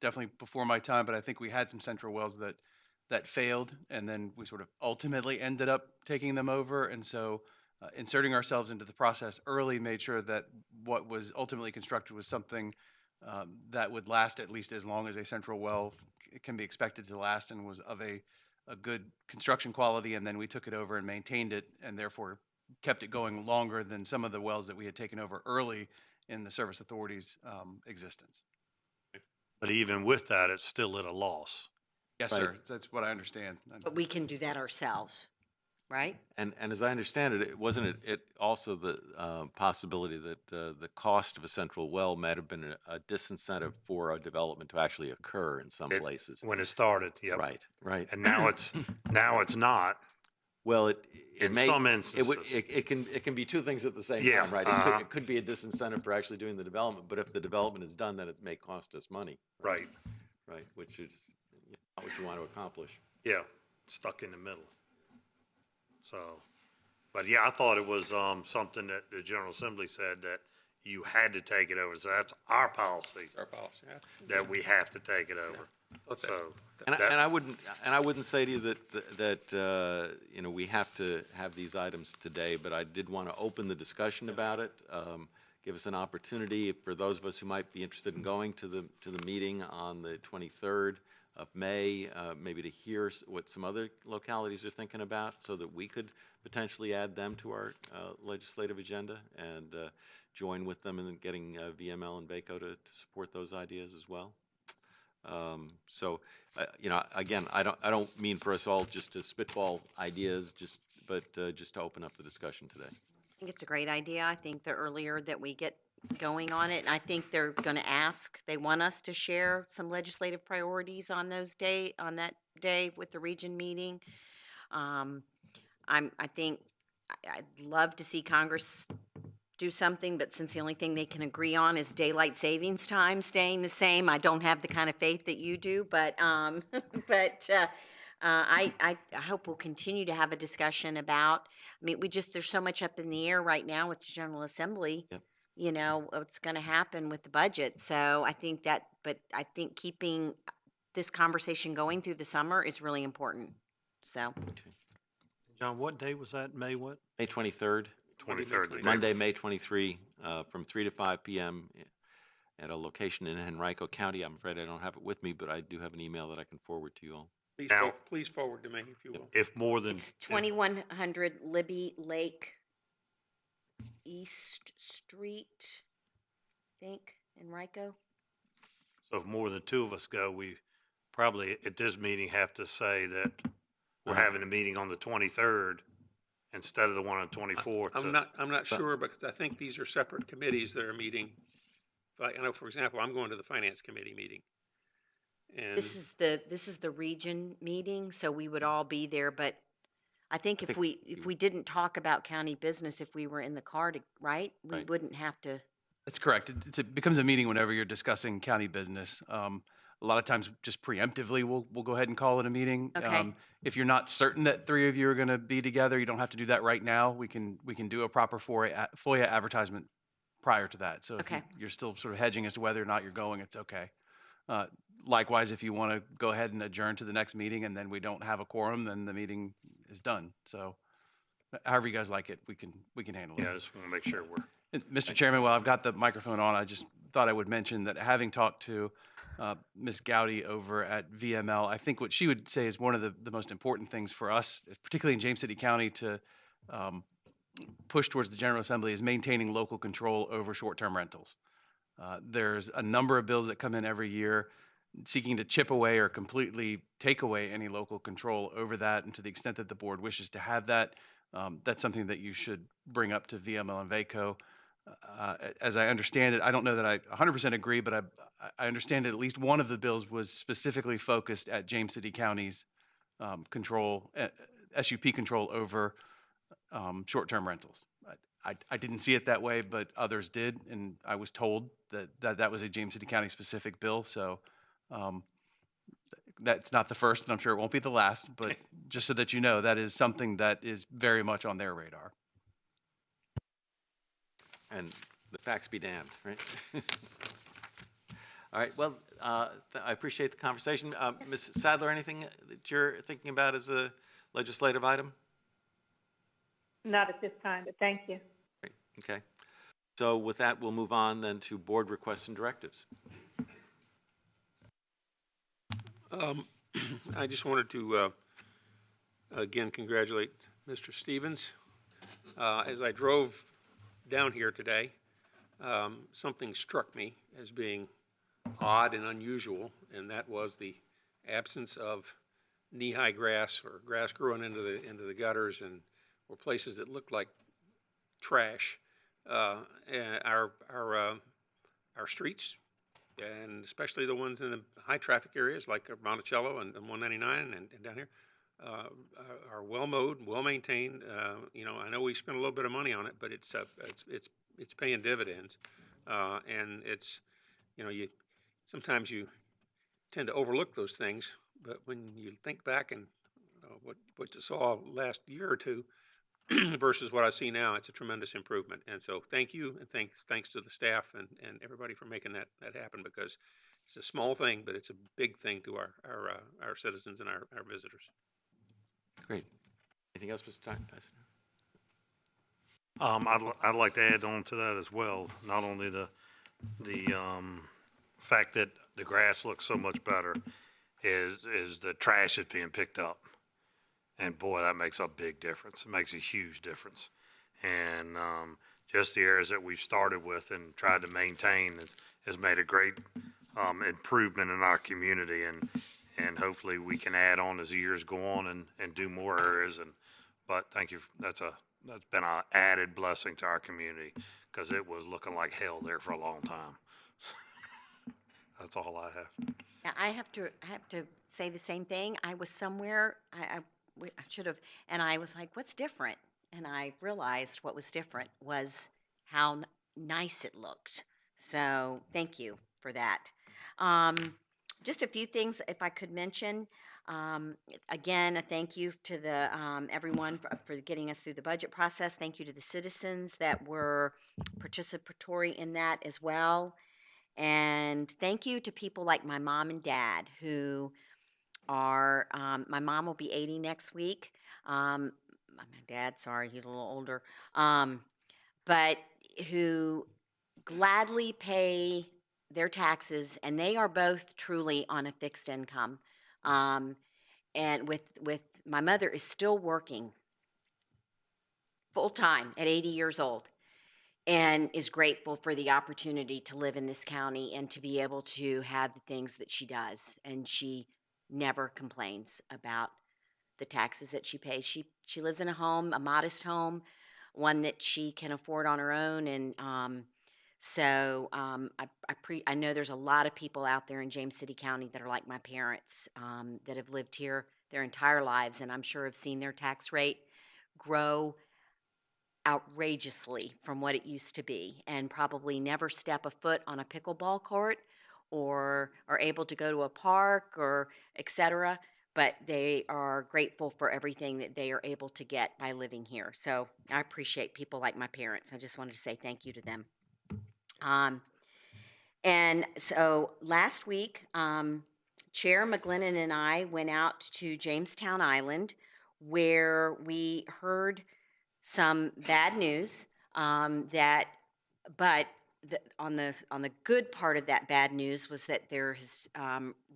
definitely before my time, but I think we had some central wells that failed, and then we sort of ultimately ended up taking them over. And so inserting ourselves into the process early made sure that what was ultimately constructed was something that would last at least as long as a central well can be expected to last, and was of a good construction quality. And then we took it over and maintained it, and therefore kept it going longer than some of the wells that we had taken over early in the service authority's existence. But even with that, it's still at a loss. Yes, Right. sir. That's what I understand. But we can do that ourselves, right? And as I understand it, wasn't it also the possibility that the cost of a central well might have been a disincentive for a development to actually occur in some places? When it started, yep. Right. And now it's not. Well, it In may, some instances. it can be two things at the same Yeah, time, right? It could be a disincentive for actually doing the development, but if the development is done, then it may cost us money. Right. Right, which is not what you want to accomplish. Yeah, stuck in the middle. So, but yeah, I thought it was something that the General Assembly said that you had to take it over. So that's our policy. It's our policy, yeah. That we have to take it over. Okay. So, And I wouldn't say to you that we have to have these items today, but I did want to open the discussion about it. Give us an opportunity for those of us who might be interested in going to the meeting on the 23rd of May, maybe to hear what some other localities are thinking about, so that we could potentially add them to our legislative agenda and join with them in getting VML and VACO to support those ideas as well. So, you know, again, I don't mean for us all just to spitball ideas, but just to open up the discussion today. I think it's a great idea. I think the earlier that we get going on it, and I think they're gonna ask, they want us to share some legislative priorities on that day with the region meeting. I think, I'd love to see Congress do something, but since the only thing they can agree on is daylight savings time staying the same, I don't have the kind of faith that you do, but, I hope we'll continue to have a discussion about, I mean, there's so much up in the air right now with the General Assembly. Yep. You know, what's gonna happen with the budget, so I think but I think keeping this conversation going through the summer is really important, so. John, what day was that? May what? May 23rd, 23rd, the day Monday, before. May 23, from 3 to 5 p.m. at a location in Henrico County. I'm afraid I don't have it with me, but I do have an email that I can forward to you all. Now- Please forward to me if you will. If more than, It's 2100 Libby Lake East Street, I think, in Rico. so if more than two of us go, we probably at this meeting have to say that we're Uh-huh. having a meeting on the 23rd instead of the one on the 24th. I'm not sure, because I think these are separate committees that are meeting. Like, I know, for example, I'm going to the Finance Committee meeting. And This is the region meeting, so we would all be there, but I think if we didn't talk about county business, if we were in the car, right? We Right. wouldn't have to. That's correct. It becomes a meeting whenever you're discussing county business. A lot of times, just preemptively, we'll go ahead and call it a meeting. Okay. If you're not certain that three of you are going to be together, you don't have to do that right now. We can do a proper FOIA advertisement prior to that. So if Okay. you're still sort of hedging as to whether or not you're going, it's okay. Likewise, if you want to go ahead and adjourn to the next meeting and then we don't have a quorum, then the meeting is done. So however you guys like it, we can handle it. Yeah, I just want to make sure we're. And Mr. Chairman, while I've got the microphone on, I just thought I would mention that having talked to Ms. Gowdy over at VML, I think what she would say is one of the most important things for us, particularly in James City County, to push towards the General Assembly is maintaining local control over short-term rentals. There's a number of bills that come in every year seeking to chip away or completely take away any local control over that, and to the extent that the board wishes to have that, that's something that you should bring up to VML and VACO. As I understand it, I don't know that I 100% agree, but I understand that at least one of the bills was specifically focused at James City County's control, SUP control over short-term rentals. I didn't see it that way, but others did, and I was told that was a James City County specific bill. So that's not the first, and I'm sure it won't be the last. But just so that you know, that is something that is very much on their radar. And the facts be damned, right? All right, well, I appreciate the conversation. Ms. Sadler, anything that you're thinking about as a legislative item? Not at this time, but thank you. Great, okay. So with that, we'll move on then to board requests and directives. I just wanted to, again, congratulate Mr. Stevens. As I drove down here today, something struck me as being odd and unusual, and that was the absence of knee-high grass or grass growing into the gutters and or places that looked like trash. And our streets, and especially the ones in the high traffic areas like Monticello and 199 and down here, are well mowed, well maintained. You know, I know we spent a little bit of money on it, but it's paying dividends. And it's, you know, sometimes you tend to overlook those things, but when you think back and what you saw last year or two versus what I see now, it's a tremendous improvement. And so thank you, and thanks to the staff and everybody for making that happen, because it's a small thing, but it's a big thing to our citizens and our visitors. Great. Anything else, Mr. Tyson? I'd like to add on to that as well. Not only the fact that the grass looks so much better, is the trash is being picked up, and boy, that makes a big difference. It makes a huge difference, and just the areas that we've started with and tried to maintain has made a great improvement in our community, and hopefully we can add on as the years go on and do more areas. But thank you. That's been an added blessing to our community, because it was looking like hell there for a long time. That's all I have. Yeah, I have to say the same thing. I was somewhere, I should have, and I was like, what's different? And I realized what was different was how nice it looked. So thank you for that. Just a few things, if I could mention. Again, a thank you to the everyone for getting us through the budget process. Thank you to the citizens that were participatory in that as well. And thank you to people like my mom and dad who are, my mom will be 80 next week. My dad, sorry, he's a little older, but who gladly pay their taxes, and they are both truly on a fixed income. And with my mother is still working full time at 80 years old, and is grateful for the opportunity to live in this county and to be able to have the things that she does. And she never complains about the taxes that she pays. She lives in a home, a modest home, one that she can afford on her own. And I know there's a lot of people out there in James City County that are like my parents, that have lived here their entire lives, and I'm sure have seen their tax rate grow outrageously from what it used to be, and probably never step a foot on a pickleball court or are able to go to a park or et cetera, but they are grateful for everything that they are able to get by living here. So I appreciate people like my parents. I just wanted to say thank you to them. And so last week, Chair McGlinnan and I went out to Jamestown Island, where we heard some bad news, on the good part of that bad news was that there is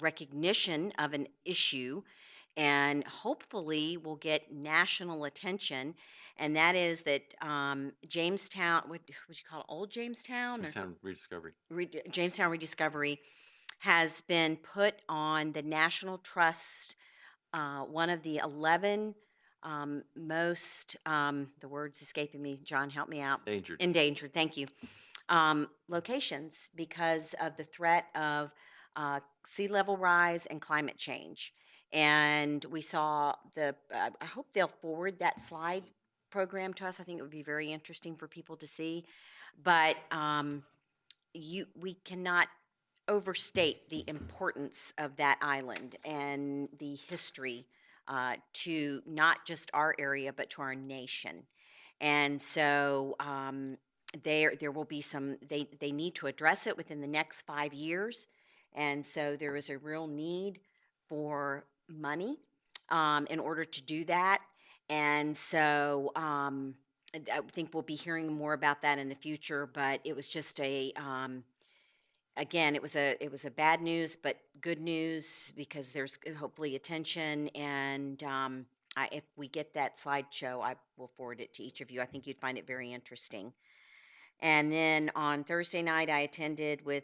recognition of an issue, and hopefully will get national attention, and that is that Jamestown, what would you call it, Old Jamestown? Jamestown Rediscovery. Jamestown Rediscovery has been put on the National Trust, one of the 11 most, the word's escaping me, John, help me out. Endangered, thank you. Locations because of the threat of sea level rise and climate change. And we saw I hope they'll forward that slide program to us. I think it would be very interesting for people to see. But we cannot overstate the importance of that island and the history to not just our area, but to our nation. And so there will be some, they need to address it within the next 5 years. And so there is a real need for money in order to do that. And so I think we'll be hearing more about that in the future, but it was just again, it was a bad news, but good news because there's hopefully attention. And if we get that slideshow, I will forward it to each of you. I think you'd find it very interesting. And then on Thursday night, I attended with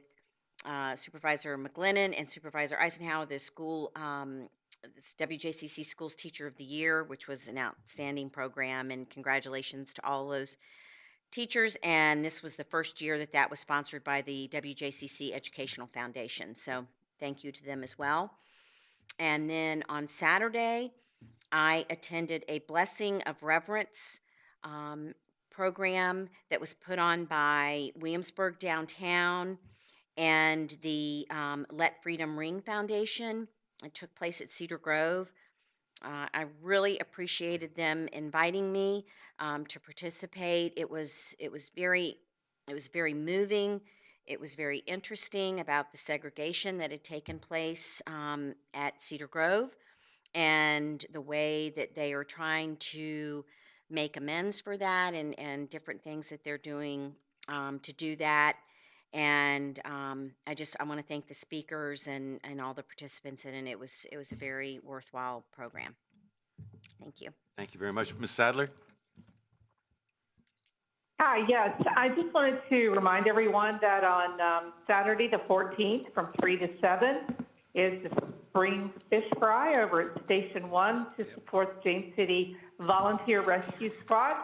Supervisor McGlinnan and Supervisor Eisenhower the school, WJCC Schools Teacher of the Year, which was an outstanding program. And congratulations to all those teachers, and this was the first year that was sponsored by the WJCC Educational Foundation. So thank you to them as well. And then on Saturday, I attended a Blessing of Reverence program that was put on by Williamsburg Downtown and the Let Freedom Ring Foundation. It took place at Cedar Grove. I really appreciated them inviting me to participate. It was very moving. It was very interesting about the segregation that had taken place at Cedar Grove, and the way that they are trying to make amends for that, and different things that they're doing to do that. And I want to thank the speakers and all the participants in it. It was a very worthwhile program. Thank you. Thank you very much. Ms. Sadler? Hi, yes. I just wanted to remind everyone that on Saturday, the 14th, from 3 to 7, is the Spring Fish Fry over at Station 1 to support the James City Volunteer Rescue Squad.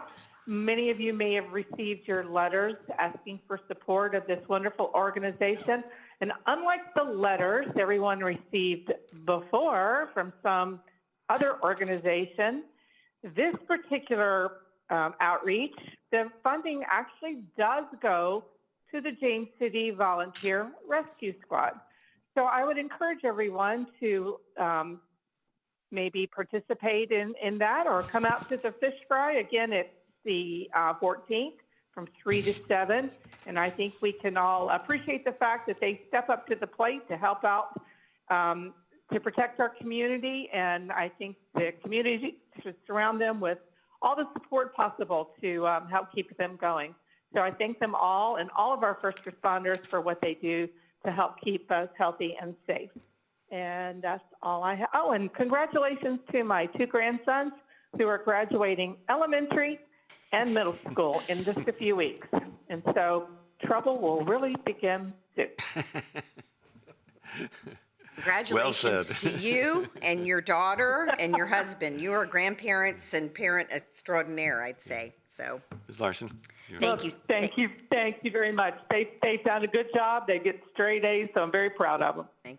Many of you may have received your letters asking for support of this wonderful organization. And unlike the letters everyone received before from some other organization, this particular outreach, the funding actually does go to the James City Volunteer Rescue Squad. So I would encourage everyone to maybe participate in that or come out to the fish fry. Again, it's the 14th from 3 to 7. And I think we can all appreciate the fact that they step up to the plate to help out to protect our community. And I think the community should surround them with all the support possible to help keep them going. So I thank them all and all of our first responders for what they do to help keep us healthy and safe. And that's all I have. Oh, and congratulations to my 2 grandsons who are graduating elementary and middle school in just a few weeks. And so trouble will really begin soon. Congratulations to you and your daughter and your husband. You are grandparents and parent extraordinaire, I'd say. So, Ms. Larson? thank you. Thank you very much. They've done a good job. They get straight A's, so I'm very proud of them.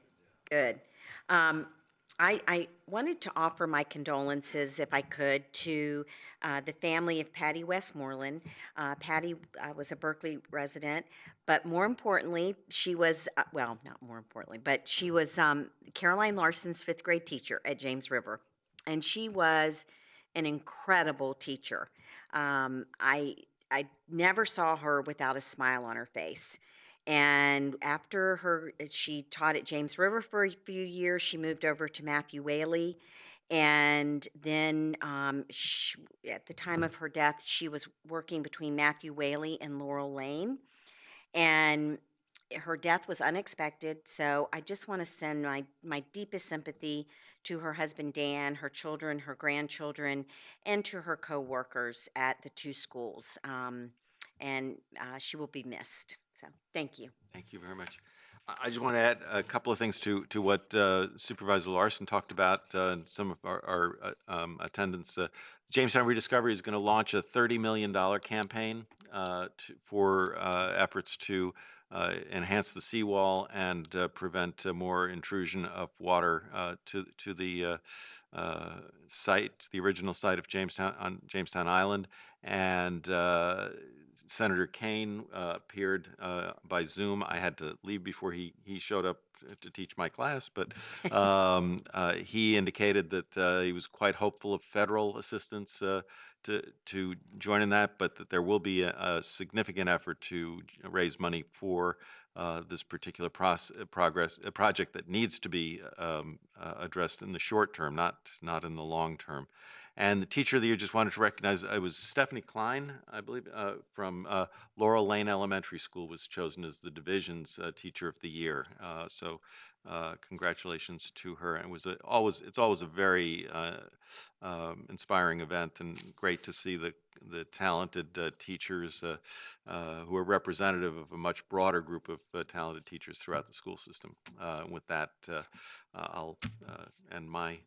Good. I wanted to offer my condolences, if I could, to the family of Patty Westmoreland. Patty was a Berkeley resident, but more importantly, she was, well, not more importantly, but she was Caroline Larson's 5th grade teacher at James River. And she was an incredible teacher. I never saw her without a smile on her face. And after she taught at James River for a few years. She moved over to Matthew Whaley. And then at the time of her death, she was working between Matthew Whaley and Laurel Lane. And her death was unexpected. So I just want to send my deepest sympathy to her husband, Dan, her children, her grandchildren, and to her co-workers at the 2 schools. And she will be missed. So thank you. Thank you very much. I just want to add a couple of things to what Supervisor Larson talked about and some of our attendants. Jamestown Rediscovery is going to launch a $30 million campaign for efforts to enhance the seawall and prevent more intrusion of water to the site, the original site of Jamestown Island. And Senator Kane appeared by Zoom. I had to leave before he showed up to teach my class, but he indicated that he was quite hopeful of federal assistance to join in that, but that there will be a significant effort to raise money for this particular project that needs to be addressed in the short term, not in the long term. And the Teacher of the Year, just wanted to recognize, it was Stephanie Klein, I believe, from Laurel Lane Elementary School was chosen as the division's Teacher of the Year. So congratulations to her. And it's always a very inspiring event, and great to see the talented teachers who are representative of a much broader group of talented teachers throughout the school system. With that, I'll end my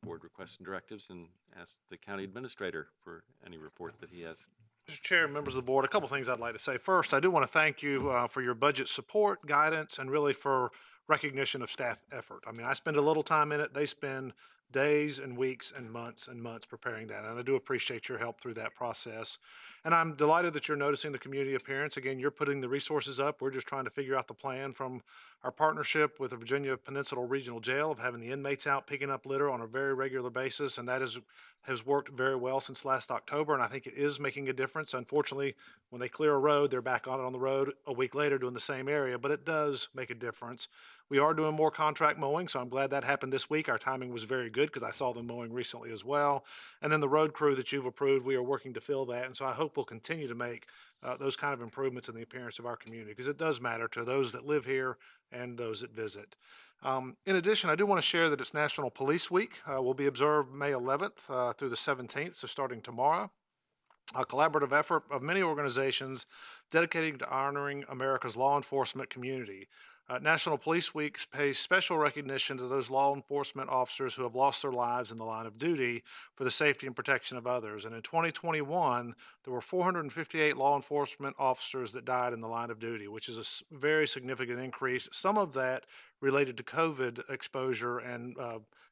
board requests and directives and ask the county administrator for any report that he has. Mr. Chair, members of the board, a couple things I'd like to say. First, I do want to thank you for your budget support, guidance, and really for recognition of staff effort. I mean, I spend a little time in it. They spend days and weeks and months preparing that. And I do appreciate your help through that process. And I'm delighted that you're noticing the community appearance. Again, you're putting the resources up. We're just trying to figure out the plan from our partnership with the Virginia Peninsula Regional Jail of having the inmates out picking up litter on a very regular basis. And that has worked very well since last October. And I think it is making a difference. Unfortunately, when they clear a road, they're back on the road a week later doing the same area, but it does make a difference. We are doing more contract mowing, so I'm glad that happened this week. Our timing was very good because I saw them mowing recently as well. And then the road crew that you've approved, we are working to fill that. And so I hope we'll continue to make those kind of improvements in the appearance of our community, because it does matter to those that live here and those that visit. In addition, I do want to share that it's National Police Week. Will be observed May 11th through the 17th, so starting tomorrow. a collaborative effort of many organizations dedicated to honoring America's law enforcement community. National Police Week pays special recognition to those law enforcement officers who have lost their lives in the line of duty for the safety and protection of others. And in 2021, there were 458 law enforcement officers that died in the line of duty, which is a very significant increase. Some of that related to COVID exposure and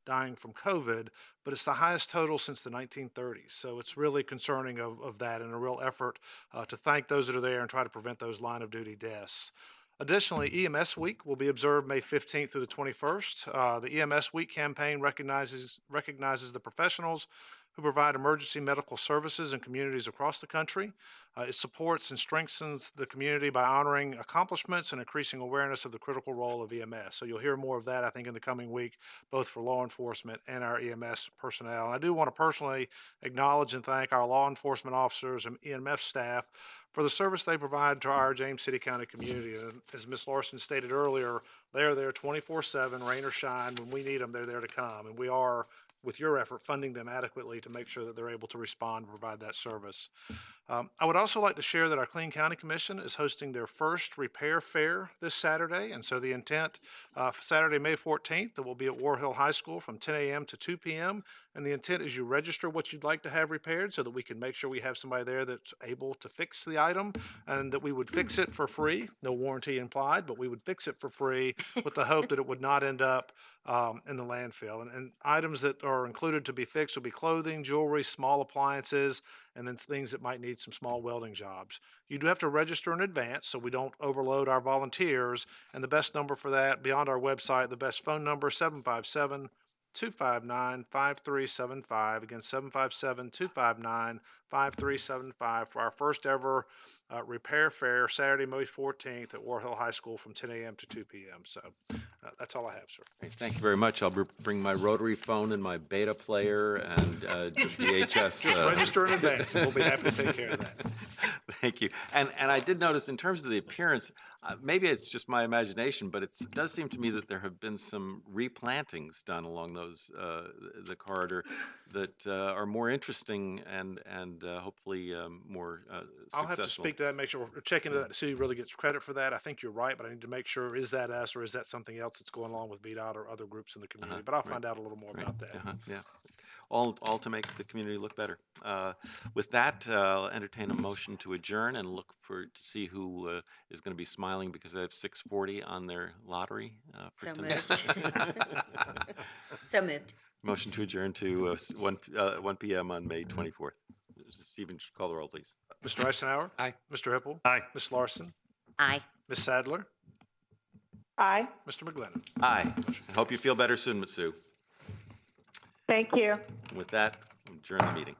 dying from COVID, but it's the highest total since the 1930s. So it's really concerning of that, and a real effort to thank those that are there and try to prevent those line of duty deaths. Additionally, EMS Week will be observed May 15th through the 21st. The EMS Week campaign recognizes the professionals who provide emergency medical services in communities across the country. It supports and strengthens the community by honoring accomplishments and increasing awareness of the critical role of EMS. So you'll hear more of that, I think, in the coming week, both for law enforcement and our EMS personnel. And I do want to personally acknowledge and thank our law enforcement officers and EMS staff for the service they provide to our James City County community. And as Ms. Larson stated earlier, they are there 24/7, rain or shine. When we need them, they're there to come. And we are, with your effort, funding them adequately to make sure that they're able to respond and provide that service. I would also like to share that our Clean County Commission is hosting their first repair fair this Saturday. And so the intent, Saturday, May 14th, that will be at War Hill High School from 10 a.m. to 2 p.m. And the intent is you register what you'd like to have repaired so that we can make sure we have somebody there that's able to fix the item, and that we would fix it for free. No warranty implied, but we would fix it for free with the hope that it would not end up in the landfill. And items that are included to be fixed will be clothing, jewelry, small appliances, and then things that might need some small welding jobs. You do have to register in advance so we don't overload our volunteers. And the best number for that, beyond our website, the best phone number, 757-259-5375. Again, 757-259-5375 for our first ever repair fair, Saturday, May 14th at War Hill High School from 10 a.m. to 2 p.m. So that's all I have, sir. Great, thank you very much. I'll bring my rotary phone and my beta player and VHS. Just register in advance, and we'll be happy to take care of that. Thank you. And I did notice in terms of the appearance, maybe it's just my imagination, but it does seem to me that there have been some replantings done along those the corridor that are more interesting and hopefully more successful. I'll have to speak to that, make sure we're checking into that to see who really gets credit for that. I think you're right, but I need to make sure, is that us or is that something else that's going along with VDOT or other groups in the community? But I'll find out a little more about that. Yeah. All to make the community look better. With that, I'll entertain a motion to adjourn and look to see who is going to be smiling because they have 640 on their lottery for So tonight. moved. So moved. Motion to adjourn to 1 p.m. on May 24th. Stephen, call the roll, please. Mr. Eisenhower? Aye. Mr. Hippel? Aye. Ms. Larson? Aye. Ms. Sadler? Aye. Mr. McGlinnan? Aye. I hope you feel better soon, Sue. Thank you. With that, adjourn the meeting.